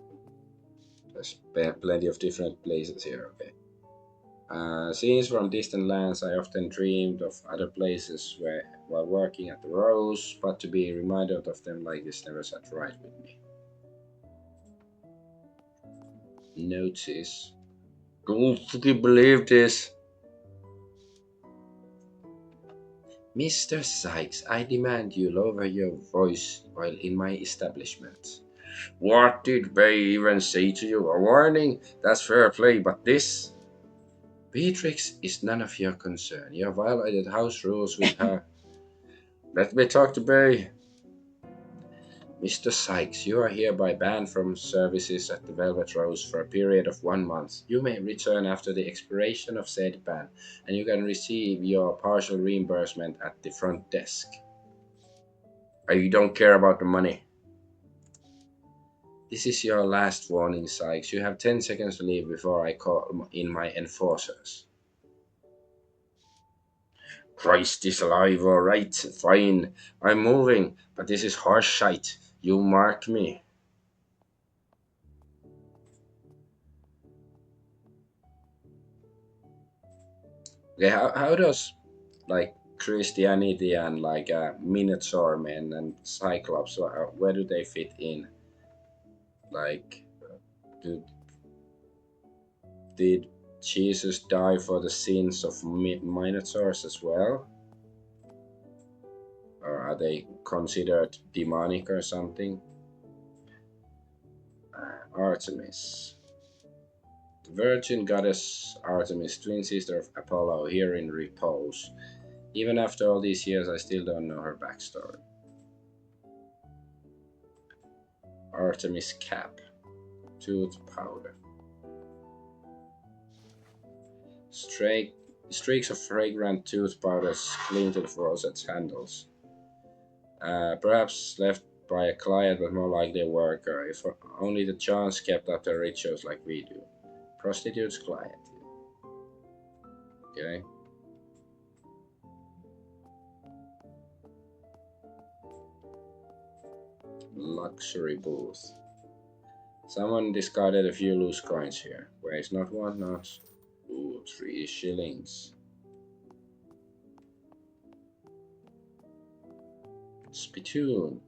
there's plenty of different places here. Okay. Scenes from distant lands, I often dreamed of other places where, while working at the Rose, but to be reminded of them like this never sat right with me. Notice. Don't fucking believe this. Mr. Sykes, I demand you lower your voice while in my establishment. What did Bay even say to you? A warning? That's fair play, but this? Beatrix is none of your concern. You have violated house rules with her. Let me talk to Bay. Mr. Sykes, you are hereby banned from services at the Velvet Rose for a period of 1 month. You may return after the expiration of said ban, and you can receive your partial reimbursement at the front desk. You don't care about the money. This is your last warning, Sykes. You have 10 seconds to leave before I call in my enforcers. Christ is alive, all right, fine. I'm moving, but this is horse shite. You mark me. Okay, how does like Christianity and like Minotaur men and Cyclops, where do they fit in? Like, do, did Jesus die for the sins of Minotaurs as well? Or are they considered demonic or something? Artemis. The virgin goddess Artemis, twin sister of Apollo, here in repose. Even after all these years, I still don't know her backstory. Artemis cap. Tooth powder. Streaks of fragrant tooth powder cling to the faucet's handles. Perhaps left by a client, but more likely a worker, if only the Johns kept up their rituals like we do. Prostitute's client. Okay. Luxury booth. Someone discarded a few loose coins here. Where is not one, not. Ooh, 3 shillings. Spittoon.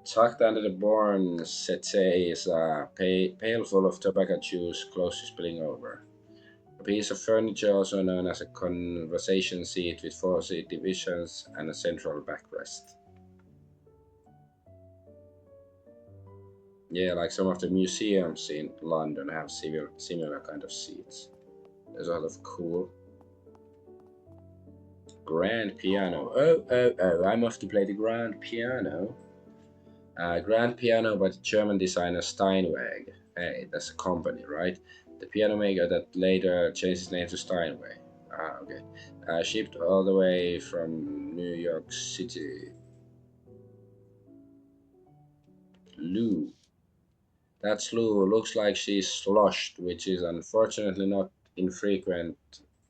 Tucked under the born settee is a pail full of tobacco juice close to spilling over. A piece of furniture also known as a conversation seat with 4 seat divisions and a central backrest. Yeah, like some of the museums in London have similar kind of seats. There's a lot of cool. Grand piano. Oh, I'm off to play the grand piano. Grand piano by the German designer Steinweg. Hey, that's a company, right? The piano maker that later changed its name to Steinway. Okay. Shipped all the way from New York City. Lou. That's Lou. Looks like she's sloshed, which is unfortunately not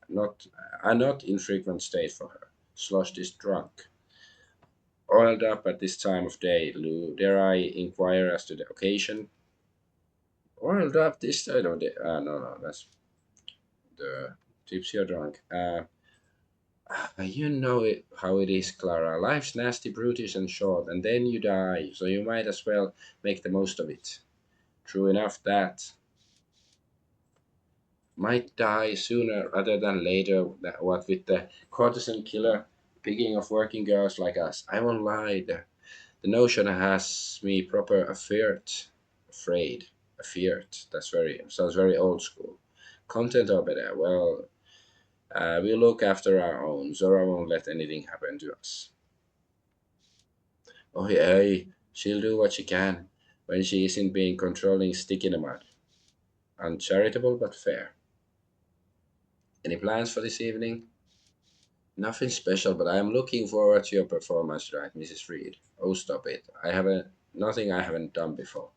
not infrequent state for her. Sloshed is drunk. Oiled up at this time of day, Lou. Dare I inquire as to the occasion? Oiled up this time of day. No, no, that's the tipsy or drunk. You know it, how it is, Clara. Life's nasty, brutish, and short, and then you die, so you might as well make the most of it. True enough, that might die sooner rather than later. What with the courtesan killer picking of working girls like us? I won't lie. The notion has me proper afraid, afeared. That's very sounds very old school. Content over there. Well, we look after our own. Zora won't let anything happen to us. Oh, hey, she'll do what she can when she isn't being controlling stick in the mud. Uncharitable but fair. Any plans for this evening? Nothing special, but I am looking forward to your performance tonight, Mrs. Reed. Oh, stop it. I haven't nothing I haven't done before.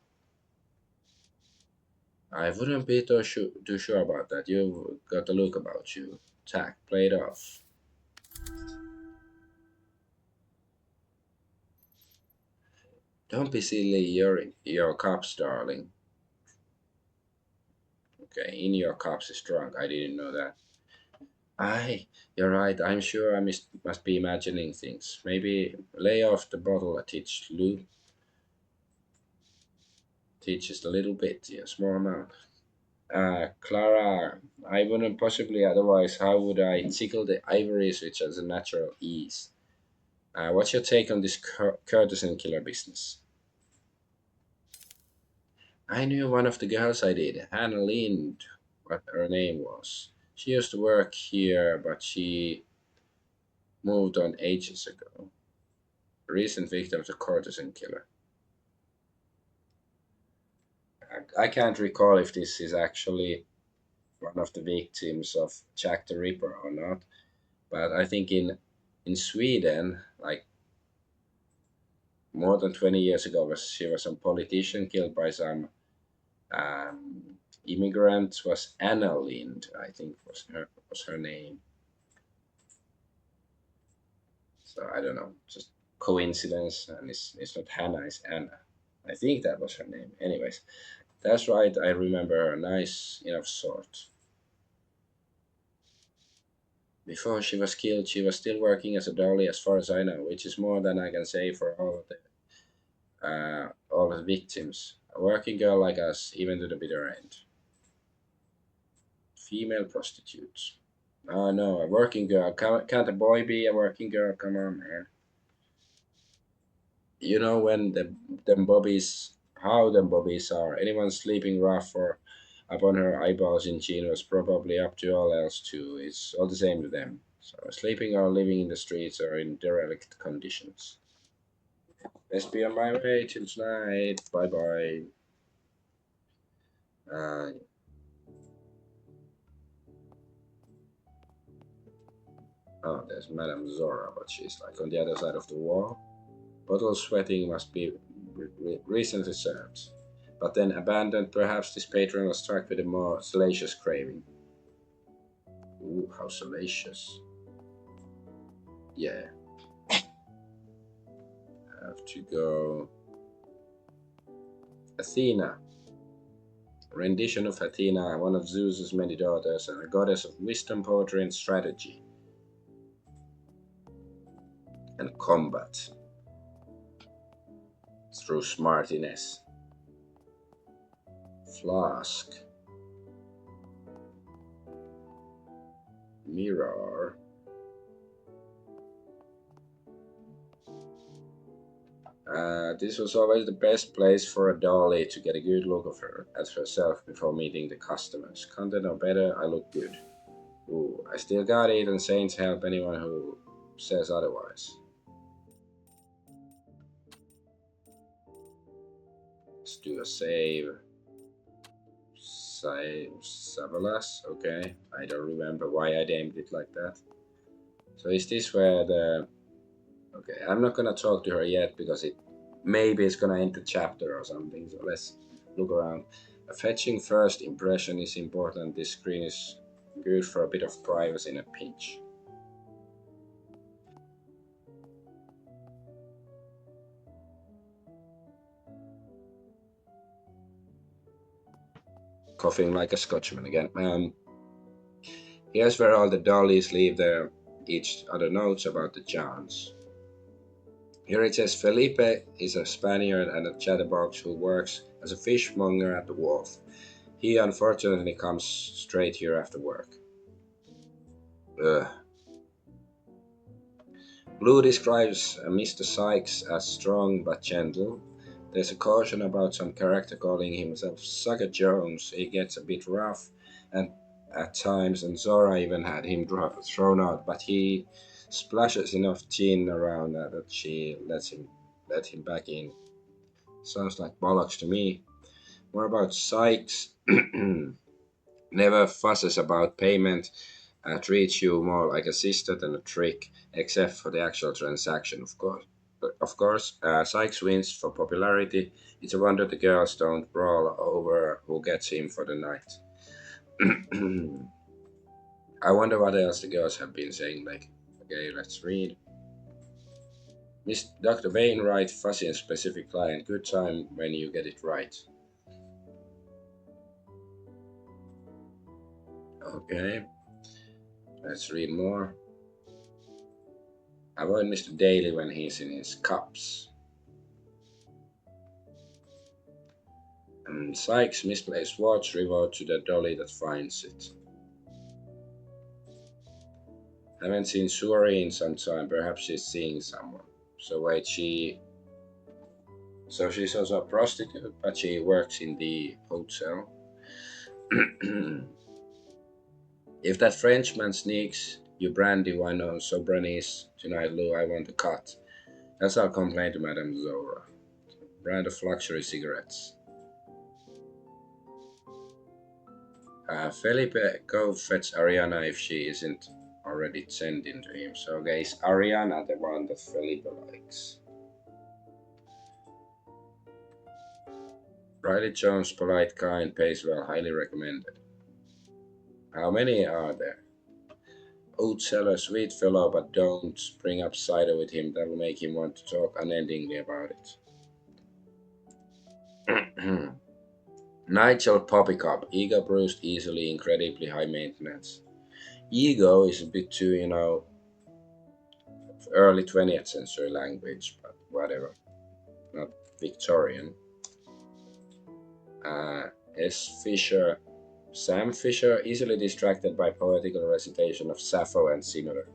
I wouldn't be too sure about that. You've got a look about you. Tack, play it off. Don't be silly, you're in your cups, darling. Okay, in your cups is drunk. I didn't know that. Aye, you're right. I'm sure I must be imagining things. Maybe lay off the bottle a titch, Lou. Titch just a little bit, yeah, small amount. Clara, I wouldn't possibly otherwise. How would I tickle the ivories which has a natural ease? What's your take on this courtesan killer business? I knew one of the girls I did, Hannah Lind, what her name was. She used to work here, but she moved on ages ago. Recent victim of the courtesan killer. I can't recall if this is actually one of the victims of Jack the Ripper or not, but I think in Sweden, like more than 20 years ago, she was some politician killed by some immigrant. Was Anna Lind, I think was her name. So I don't know, just coincidence, and it's not Hannah, it's Anna. I think that was her name. Anyways, that's right. I remember her. Nice enough sort. Before she was killed, she was still working as a dolly, as far as I know, which is more than I can say for all of the victims. A working girl like us, even to the bitter end. Female prostitutes. Oh no, a working girl. Can't a boy be a working girl? Come on, man. You know when them bobbies, how them bobbies are. Anyone sleeping rough or upon her eyeballs in Jean was probably up to all else too. It's all the same to them. So sleeping or living in the streets or in derelict conditions. Best be on my way till tonight. Bye bye. Uh, oh, there's Madame Zora, but she's like on the other side of the wall. Bottle sweating must be recently served. But then abandoned, perhaps this patron was struck with a more salacious craving. Ooh, how salacious. Yeah, have to go. Athena. Rendition of Athena, one of Zeus's many daughters, and a goddess of wisdom, poetry, and strategy, and combat through smartiness. Flask. Mirror. This was always the best place for a dolly to get a good look of her at herself before meeting the customers. Content or better, I look good. Ooh, I still got it, and saints help anyone who says otherwise. Let's do a save. Save Savalas. Okay, I don't remember why I named it like that. So is this where the? Okay, I'm not gonna talk to her yet because it maybe it's gonna end the chapter or something. So let's look around. A fetching first impression is important. This screen is good for a bit of privacy in a pinch. Coughing like a Scotchman again. Here's where all the dollies leave their each other notes about the Johns. Here it says Felipe is a Spaniard and a chatterbox who works as a fishmonger at the wharf. He unfortunately comes straight here after work. Ugh. Blue describes Mr. Sykes as strong but gentle. There's a caution about some character calling himself Sugar Jones. He gets a bit rough and at times, and Zora even had him thrown out, but he splashes enough gin around that she let him back in. Sounds like bollocks to me. More about Sykes. Never fusses about payment. Treats you more like a sister than a trick, except for the actual transaction, of course. Sykes wins for popularity. It's a wonder the girls don't brawl over who gets him for the night. I wonder what else the girls have been saying. Like, okay, let's read. Miss Dr. Wainwright, fussy and specific client. Good time when you get it right. Okay, let's read more. Avoid Mr. Daly when he's in his cups. And Sykes' misplaced watch, reward to the dolly that finds it. Haven't seen Suri in some time, perhaps she's seeing someone. So wait, so she's also a prostitute, but she works in the hotel. If that Frenchman sneaks you brandy, why no? So Bernice, tonight Lou, I want a cut. That's our complaint to Madame Zora. Brand of luxury cigarettes. Felipe, go fetch Ariana if she isn't already sending to him. So guys, Ariana the one that Felipe likes. Riley Jones, polite, kind, pays well, highly recommended. How many are there? Oat seller, sweet fellow, but don't bring up cider with him. That'll make him want to talk unendingly about it. Nigel Poppycock, ego bruised easily, incredibly high maintenance. Ego is a bit too, early 20th century language, but whatever. Not Victorian. S. Fisher, Sam Fisher, easily distracted by poetical recitation of Sappho and Cynodor.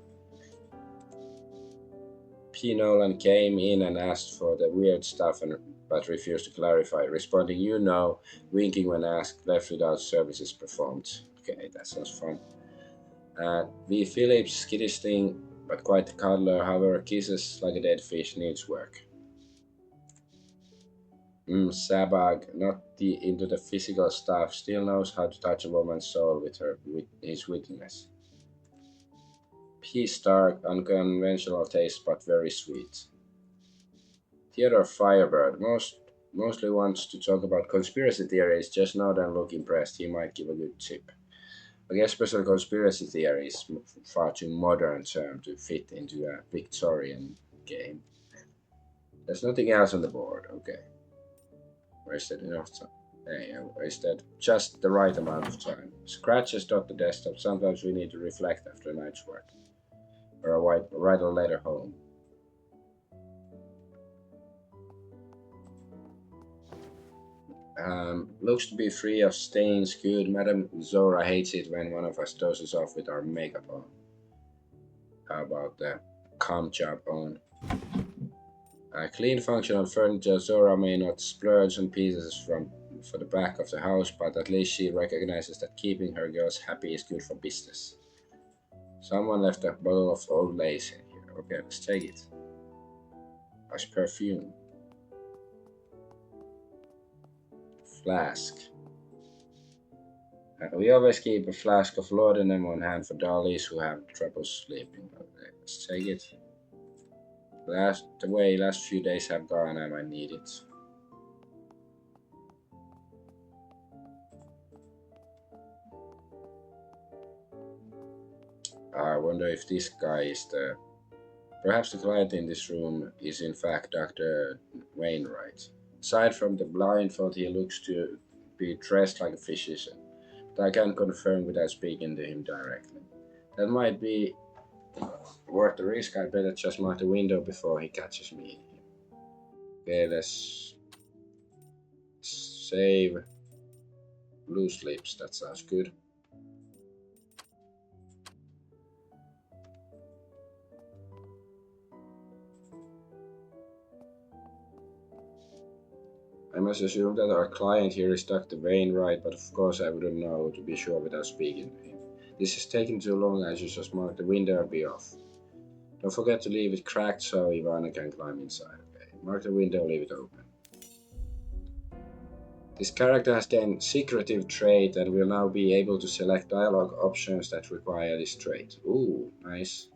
P. Nolan came in and asked for the weird stuff but refused to clarify, responding, you know, winking when asked, left without services performed. Okay, that sounds fun. V. Phillips, skittish thing, but quite a cuddler, however, kisses like a dead fish, needs work. Sabag, not into the physical stuff, still knows how to touch a woman's soul with his wittiness. P. Stark, unconventional taste but very sweet. Theodore Firebird, mostly wants to talk about conspiracy theories, just nod and look impressed, he might give a good tip. I guess special conspiracy theory is far too modern term to fit into a Victorian game. There's nothing else on the board, okay. Wasted enough time. Yeah, wasted just the right amount of time. Scratches dot the desktop. Sometimes we need to reflect after a night's work. Or write a letter home. Looks to be free of stains. Good. Madame Zora hates it when one of us dozes off with our makeup on. How about the calm job on? Clean functional furniture. Zora may not splurge on pieces for the back of the house, but at least she recognizes that keeping her girls happy is good for business. Someone left a bottle of old lace in here. Okay, let's take it. As perfume. Flask. We always keep a flask of laudanum on hand for dollies who have trouble sleeping. Okay, let's take it. The way last few days have gone, I might need it. I wonder if this guy is the. Perhaps the client in this room is in fact Dr. Wainwright. Aside from the blindfold, he looks to be dressed like a physician, but I can't confirm without speaking to him directly. That might be worth the risk. I better just mark the window before he catches me. Okay, let's save blue slips. That sounds good. I must assume that our client here is Dr. Wainwright, but of course I wouldn't know to be sure without speaking to him. This is taking too long. I should just mark the window and be off. Don't forget to leave it cracked so Ivana can climb inside. Okay, mark the window, leave it open. This character has gained secretive trait and will now be able to select dialogue options that require this trait. Ooh, nice.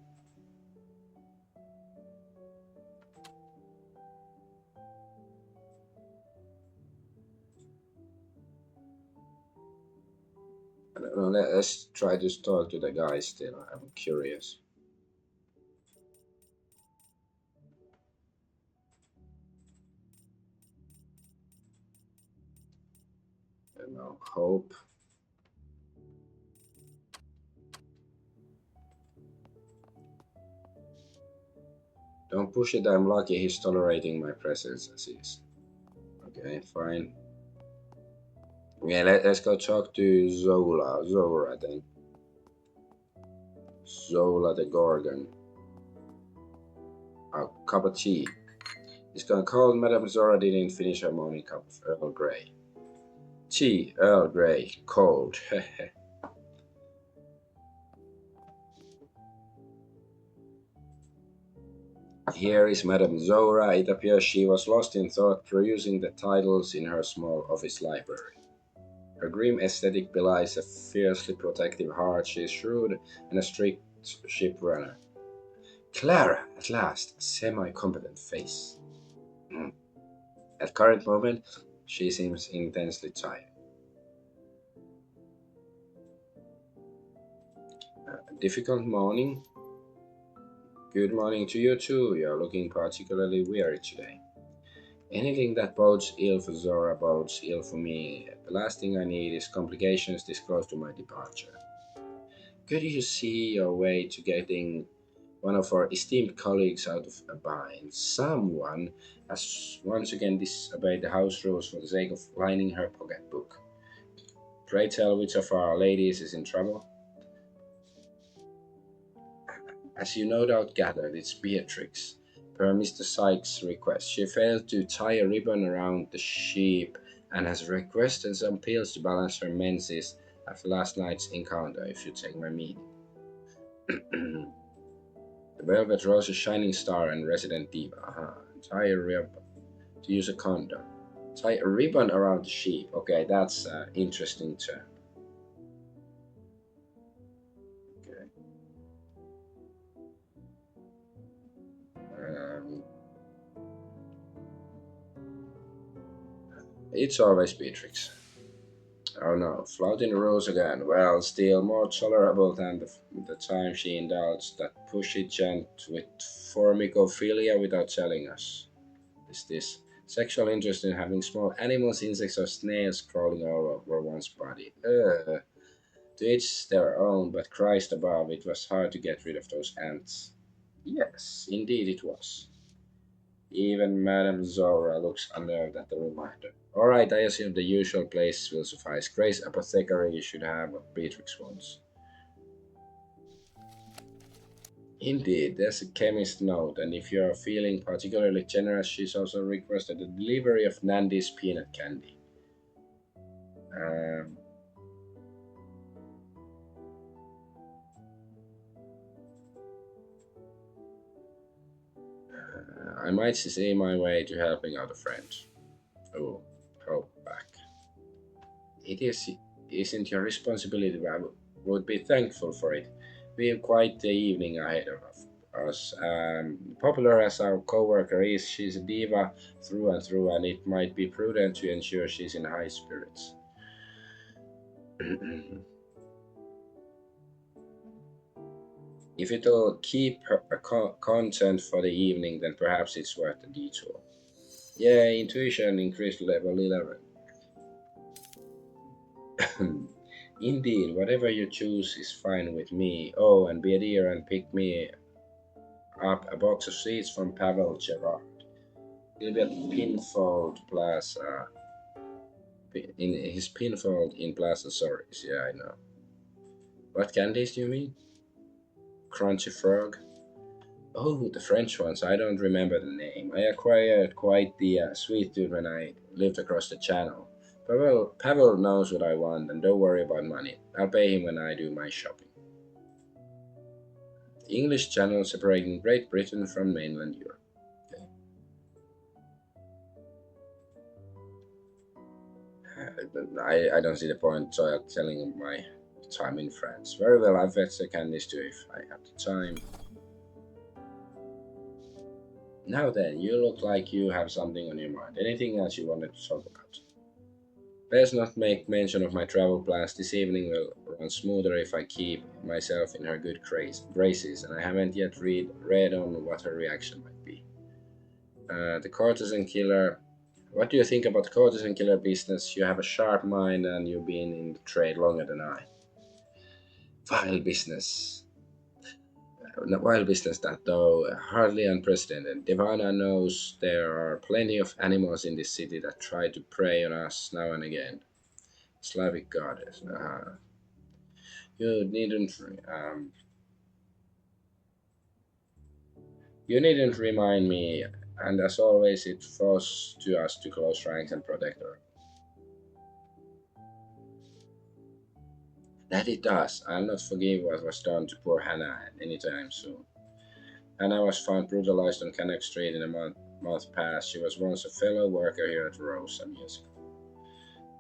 I don't know, let's try to talk to the guy still. I'm curious. I don't know, hope. Don't push it, I'm lucky he's tolerating my presence as is. Okay, fine. Yeah, let's go talk to Zora then. Zola the Gorgon. A cup of tea. It's gone cold. Madame Zora didn't finish her morning cup of Earl Grey. Tea, Earl Grey, cold. Here is Madame Zora. It appears she was lost in thought perusing the titles in her small office library. Her grim aesthetic belies a fiercely protective heart. She is shrewd and a strict ship runner. Clara, at last, a semi-competent face. Mm. At current moment, she seems intensely tired. Difficult morning. Good morning to you too. You're looking particularly weary today. Anything that bodes ill for Zora bodes ill for me. The last thing I need is complications this close to my departure. Could you see your way to getting one of our esteemed colleagues out of a bind? Someone has once again disobeyed the house rules for the sake of lining her pocketbook. Pray tell which of our ladies is in trouble? As you no doubt gathered, it's Beatrix. Per Mr. Sykes' request, she failed to tie a ribbon around the sheep and has requested some pills to balance her menses after last night's encounter, if you take my meaning. The Velvet Rose is Shining Star and Resident Diva. Tie a ribbon to use a condom. Tie a ribbon around the sheep. Okay, that's interesting term. Okay. Um, it's always Beatrix. Oh no, flouting the rules again. Well, still more tolerable than the time she indulged that pushy gent with formicophilia without telling us. Is this sexual interest in having small animals, insects, or snails crawling all over one's body? To each their own, but Christ above, it was hard to get rid of those ants. Yes, indeed it was. Even Madame Zora looks unnerved at the reminder. All right, I assume the usual place will suffice. Grace Apothecary should have what Beatrix wants. Indeed, there's a chemist note, and if you're feeling particularly generous, she's also requested the delivery of Nandy's peanut candy. Um, I might see my way to helping out a friend. Oh, hope back. It isn't your responsibility, but I would be thankful for it. We have quite the evening ahead of us. As popular as our coworker is, she's a diva through and through, and it might be prudent to ensure she's in high spirits. If it'll keep her content for the evening, then perhaps it's worth the detour. Yeah, intuition increased level 11. Indeed, whatever you choose is fine with me. Oh, and be a dear and pick me up a box of sweets from Pavel Gerard. He'll be at Pinfold Plaza. In his Pinfold in Plaza, sorry. Yeah, I know. What candies do you mean? Crunchy Frog? Oh, the French ones. I don't remember the name. I acquired quite the sweet tooth when I lived across the channel. Pavel knows what I want, and don't worry about money. I'll pay him when I do my shopping. The English Channel separating Great Britain from mainland Europe. Okay. I don't see the point of telling my time in France. Very well, I've got the candies too if I have the time. Now then, you look like you have something on your mind. Anything else you wanted to talk about? Let's not make mention of my travel plans. This evening will run smoother if I keep myself in her good graces, and I haven't yet read on what her reaction might be. The courtesan killer. What do you think about the courtesan killer business? You have a sharp mind and you've been in the trade longer than I. Vile business. Wild business that, though hardly unprecedented. Divana knows there are plenty of animals in this city that try to prey on us now and again. Slavic goddess. You needn't. You needn't remind me. And as always, it falls to us to close ranks and protect her. That it does. I'll not forgive what was done to poor Hannah anytime soon. Hannah was found brutalized on Cannock Street in a month past. She was once a fellow worker here at Rose some years ago.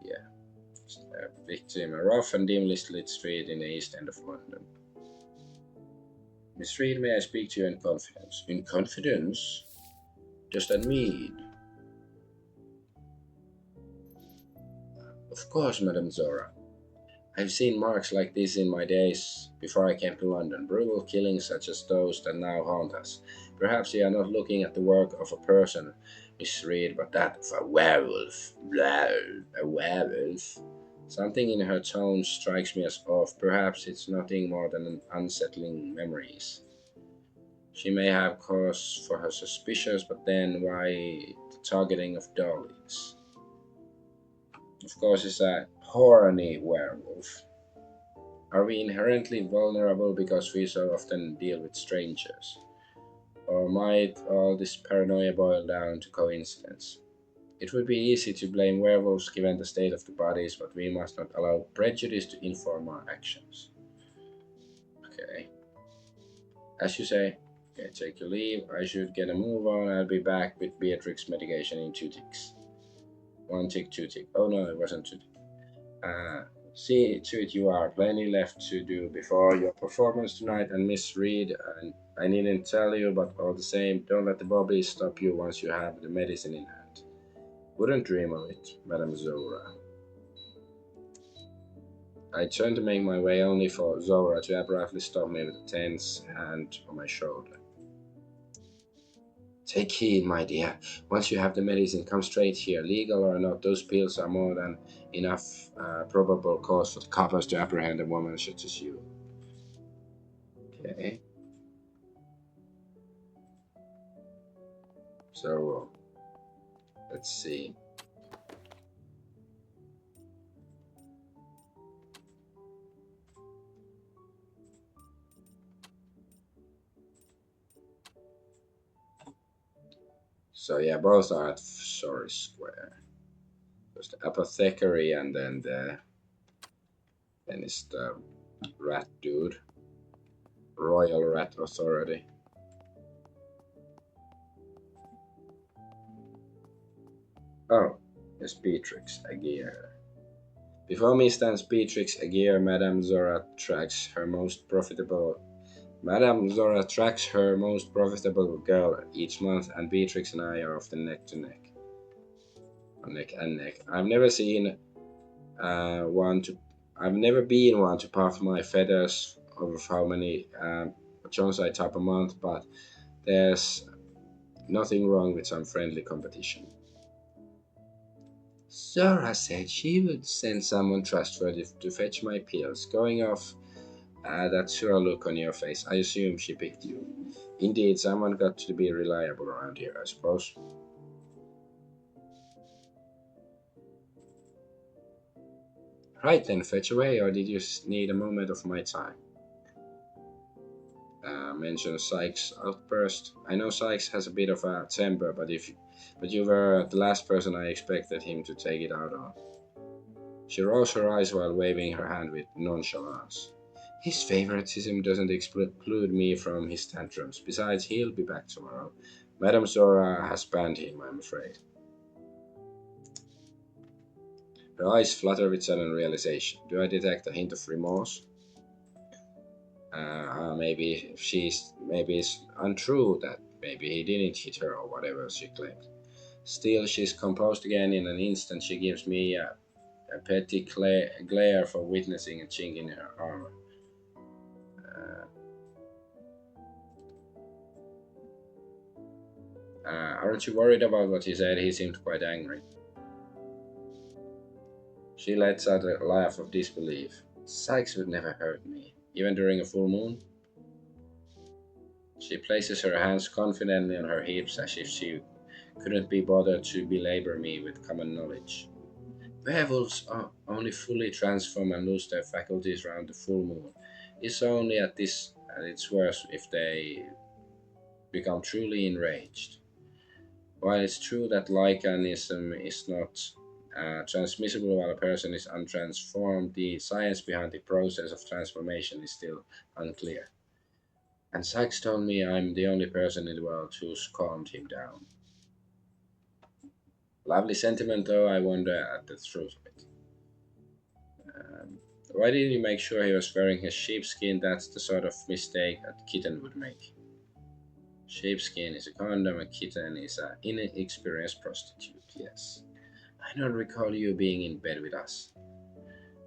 Yeah. A victim, a rough and dimly lit street in the east end of London. Miss Reed, may I speak to you in confidence? In confidence? Does that mean? Of course, Madame Zora. I've seen marks like this in my days before I came to London. Brutal killings such as those that now haunt us. Perhaps you are not looking at the work of a person, Miss Reed, but that of a werewolf. Blah, a werewolf. Something in her tone strikes me as off. Perhaps it's nothing more than unsettling memories. She may have cause for her suspicions, but then why the targeting of dollies? Of course, it's a horny werewolf. Are we inherently vulnerable because we so often deal with strangers? Or might all this paranoia boil down to coincidence? It would be easy to blame werewolves given the state of the bodies, but we must not allow prejudice to inform our actions. Okay. As you say, okay, take your leave. I should get a move on. I'll be back with Beatrix medication in 2 ticks. 1 tick, 2 tick. Oh no, it wasn't 2 tick. See to it you are plenty left to do before your performance tonight, and Miss Reed, and I needn't tell you, but all the same, don't let the bobbies stop you once you have the medicine in hand. Wouldn't dream of it, Madame Zora. I turned to make my way only for Zora to abruptly stop me with a tense hand on my shoulder. Take heed, my dear. Once you have the medicine, come straight here. Legal or not, those pills are more than enough probable cause for the coppers to apprehend a woman such as you. Okay. So, let's see. So yeah, both are at Sorry Square. There's the apothecary and then it's the rat dude. Royal Rat Authority. Oh, it's Beatrix Aguirre. Before me stands Beatrix Aguirre. Madame Zora tracks her most profitable Madame Zora tracks her most profitable girl each month, and Beatrix and I are often neck to neck. Neck and neck. One to. I've never been one to puff my feathers over how many Jones I top a month, but there's nothing wrong with some friendly competition. Zora said she would send someone trustworthy to fetch my pills. Going off that sure look on your face, I assume she picked you. Indeed, someone got to be reliable around here, I suppose. Right then, fetch away, or did you need a moment of my time? Mention Sykes' outburst. I know Sykes has a bit of a temper, but you were the last person I expected him to take it out on. She rose her eyes while waving her hand with nonchalance. His favoritism doesn't exclude me from his tantrums. Besides, he'll be back tomorrow. Madame Zora has banned him, I'm afraid. Her eyes flutter with sudden realization. Do I detect a hint of remorse? Maybe it's untrue that maybe he didn't hit her or whatever she claimed. Still, she's composed again in an instant. She gives me a petty glare for witnessing a chink in her armor. Aren't you worried about what he said? He seemed quite angry. She lets out a laugh of disbelief. Sykes would never hurt me, even during a full moon. She places her hands confidently on her hips as if she couldn't be bothered to belabor me with common knowledge. Werewolves only fully transform and lose their faculties around the full moon. It's only at its worst if they become truly enraged. While it's true that lycanism is not transmissible while a person is untransformed, the science behind the process of transformation is still unclear. And Sykes told me I'm the only person in the world who's calmed him down. Lovely sentiment, though. I wonder at the truth of it. Um, why didn't you make sure he was wearing his sheepskin? That's the sort of mistake a kitten would make. Sheepskin is a condom, a kitten is an inexperienced prostitute, yes. I don't recall you being in bed with us.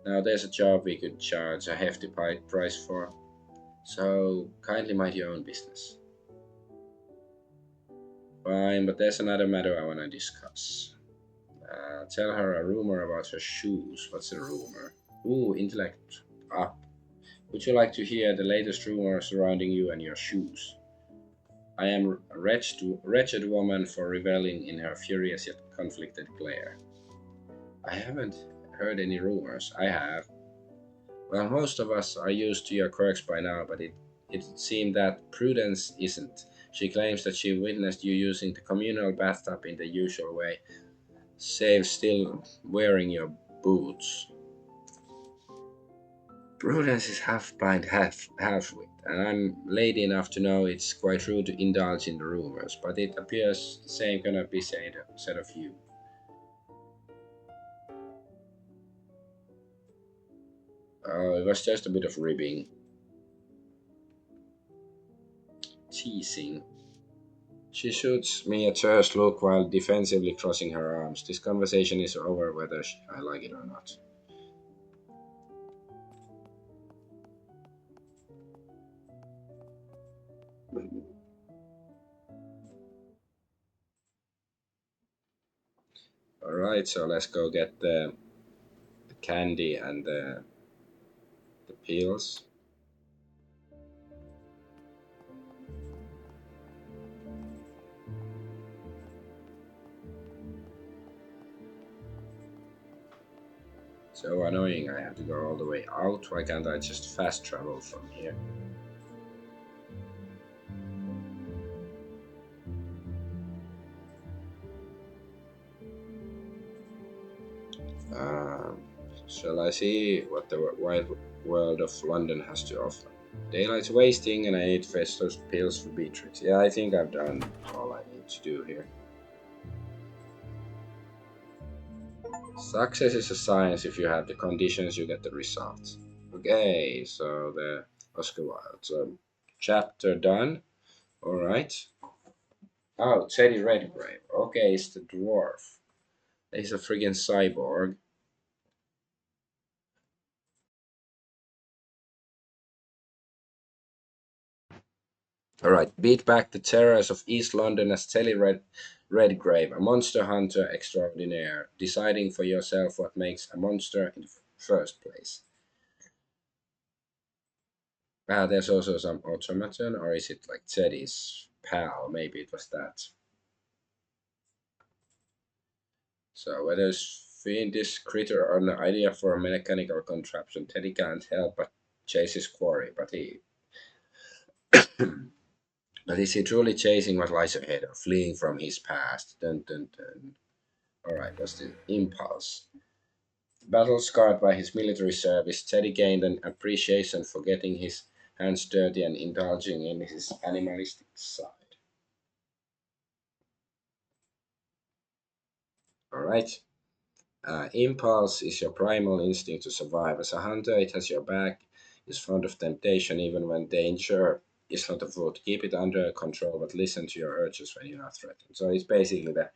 Now there's a job we could charge a hefty price for, so kindly mind your own business. Fine, but there's another matter I want to discuss. Tell her a rumor about her shoes. What's a rumor? Ooh, intellect up. Would you like to hear the latest rumor surrounding you and your shoes? I am a wretched woman for reveling in her furious yet conflicted glare. I haven't heard any rumors. I have. Well, most of us are used to your quirks by now, but it seemed that Prudence isn't. She claims that she witnessed you using the communal bathtub in the usual way, save still wearing your boots. Prudence is half blind, half wit, and I'm lady enough to know it's quite rude to indulge in the rumors, but it appears the same cannot be said of you. It was just a bit of ribbing. Teasing. She shoots me a terse look while defensively crossing her arms. This conversation is over whether I like it or not. Alright, so let's go get the candy and the pills. So annoying, I have to go all the way out. Why can't I just fast travel from here? Um, shall I see what the wide world of London has to offer? Daylight's wasting and I need to fetch those pills for Beatrix. Yeah, I think I've done all I need to do here. Success is a science. If you have the conditions, you get the results. Okay, so the Oscar Wilde. So Chapter done. All right. Oh, Teddy Redgrave. Okay, it's the dwarf. He's a friggin' cyborg. All right. Beat back the terrors of East London as Redgrave, a monster hunter extraordinaire, deciding for yourself what makes a monster in the first place. Ah, there's also some automaton, or is it like Teddy's pal? Maybe it was that. So whether find this critter or an idea for a mechanical contraption, Teddy can't help but chase his quarry. But is he truly chasing what lies ahead or fleeing from his past? Dun dun dun. Alright, what's the impulse? Battle scarred by his military service, Teddy gained an appreciation for getting his hands dirty and indulging in his animalistic side. Alright. Impulse is your primal instinct to survive. As a hunter, it has your back, is fond of temptation even when danger is not afoot. Keep it under control, but listen to your urges when you're not threatened. So it's basically the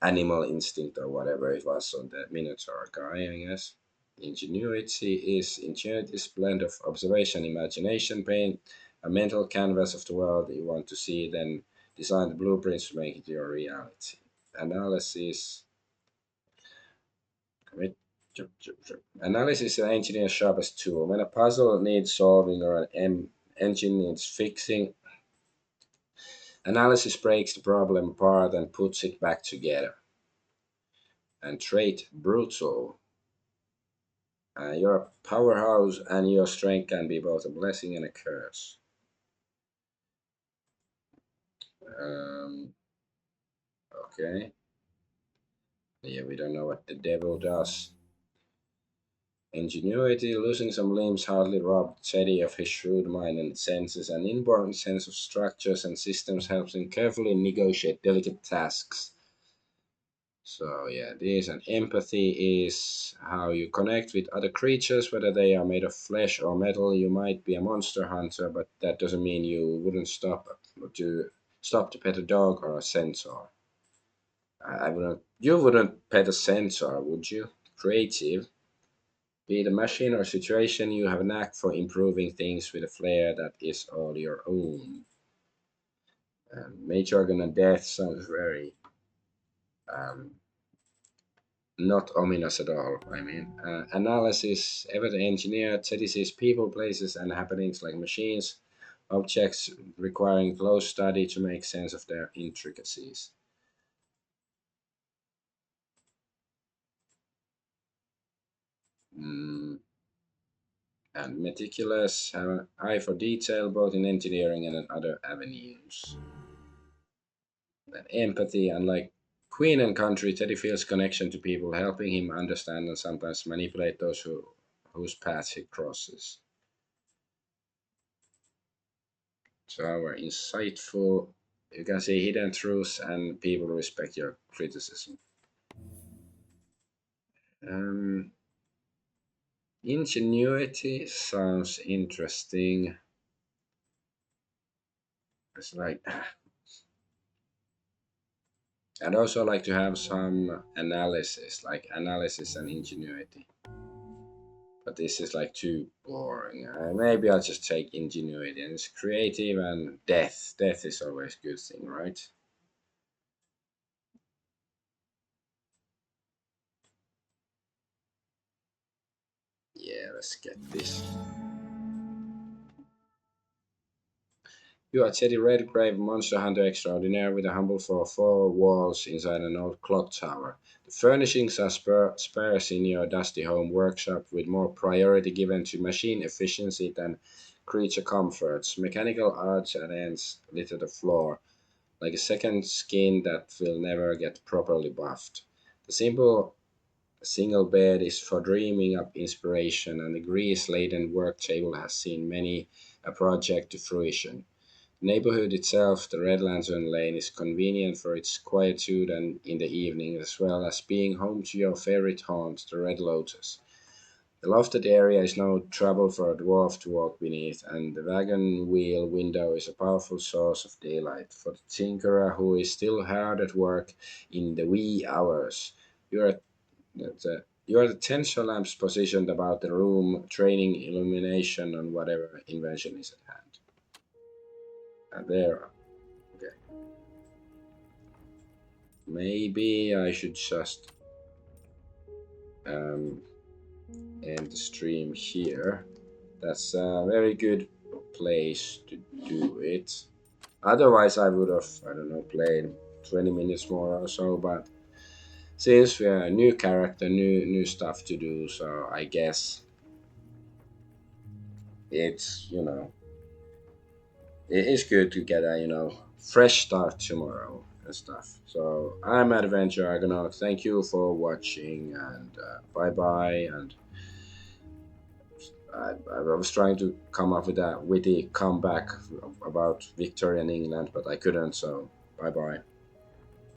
animal instinct or whatever it was on the Minotaur guy, I guess. Ingenuity is blend of observation, imagination, paint a mental canvas of the world you want to see, then design the blueprints to make it your reality. Analysis Wait, Analysis is an engineer's sharpest tool. When a puzzle needs solving or an engine needs fixing, analysis breaks the problem apart and puts it back together. And trait brutal. You're a powerhouse, and your strength can be both a blessing and a curse. Um, okay. Yeah, we don't know what the devil does. Ingenuity, losing some limbs hardly robbed Teddy of his shrewd mind and senses. An inborn sense of structures and systems helps him carefully negotiate delicate tasks. So yeah, this and empathy is how you connect with other creatures, whether they are made of flesh or metal. You might be a monster hunter, but that doesn't mean you wouldn't stop to pet a dog or a centaur. I wouldn't. You wouldn't pet a centaur, would you? Creative. Be it a machine or situation, you have a knack for improving things with a flair that is all your own. Major Argonaut death sounds very um, not ominous at all. I mean, analysis, ever the engineer, Teddy sees people, places, and happenings like machines, objects requiring close study to make sense of their intricacies. Mm, and meticulous, have an eye for detail both in engineering and in other avenues. And empathy, unlike Queen and Country, Teddy feels connection to people, helping him understand and sometimes manipulate whose paths he crosses. So our insightful, you can see hidden truths and people respect your criticism. Um, Ingenuity sounds interesting. It's like I'd also like to have some analysis, like analysis and ingenuity. But this is like too boring. Maybe I'll just take ingenuity and it's creative and death. Death is always a good thing, right? Yeah, let's get this. You are Teddy Redgrave, monster hunter extraordinaire with a humble four walls inside an old clock tower. The furnishings are sparse in your dusty home workshop, with more priority given to machine efficiency than creature comforts. Mechanical odds and ends litter the floor, like a second skin that will never get properly buffed. The simple single bed is for dreaming up inspiration, and the grease laden work table has seen many a project to fruition. The neighborhood itself, the Red Lantern Lane, is convenient for its quietude and in the evening, as well as being home to your favorite haunt, the Red Lotus. The lofted area is no trouble for a dwarf to walk beneath, and the wagon wheel window is a powerful source of daylight for the tinkerer who is still hard at work in the wee hours. You are you are the tensor lamps positioned about the room, training illumination on whatever invention is at hand. And there, okay. Maybe I should just um, end the stream here. That's a very good place to do it. Otherwise, I would have, I don't know, played 20 minutes more or so, but since we are a new character, new stuff to do, so I guess it's, it is good to get a, fresh start tomorrow and stuff. So I'm Adventure Argonaut. Thank you for watching, and bye bye. And I was trying to come up with a witty comeback about Victorian England, but I couldn't. So bye bye.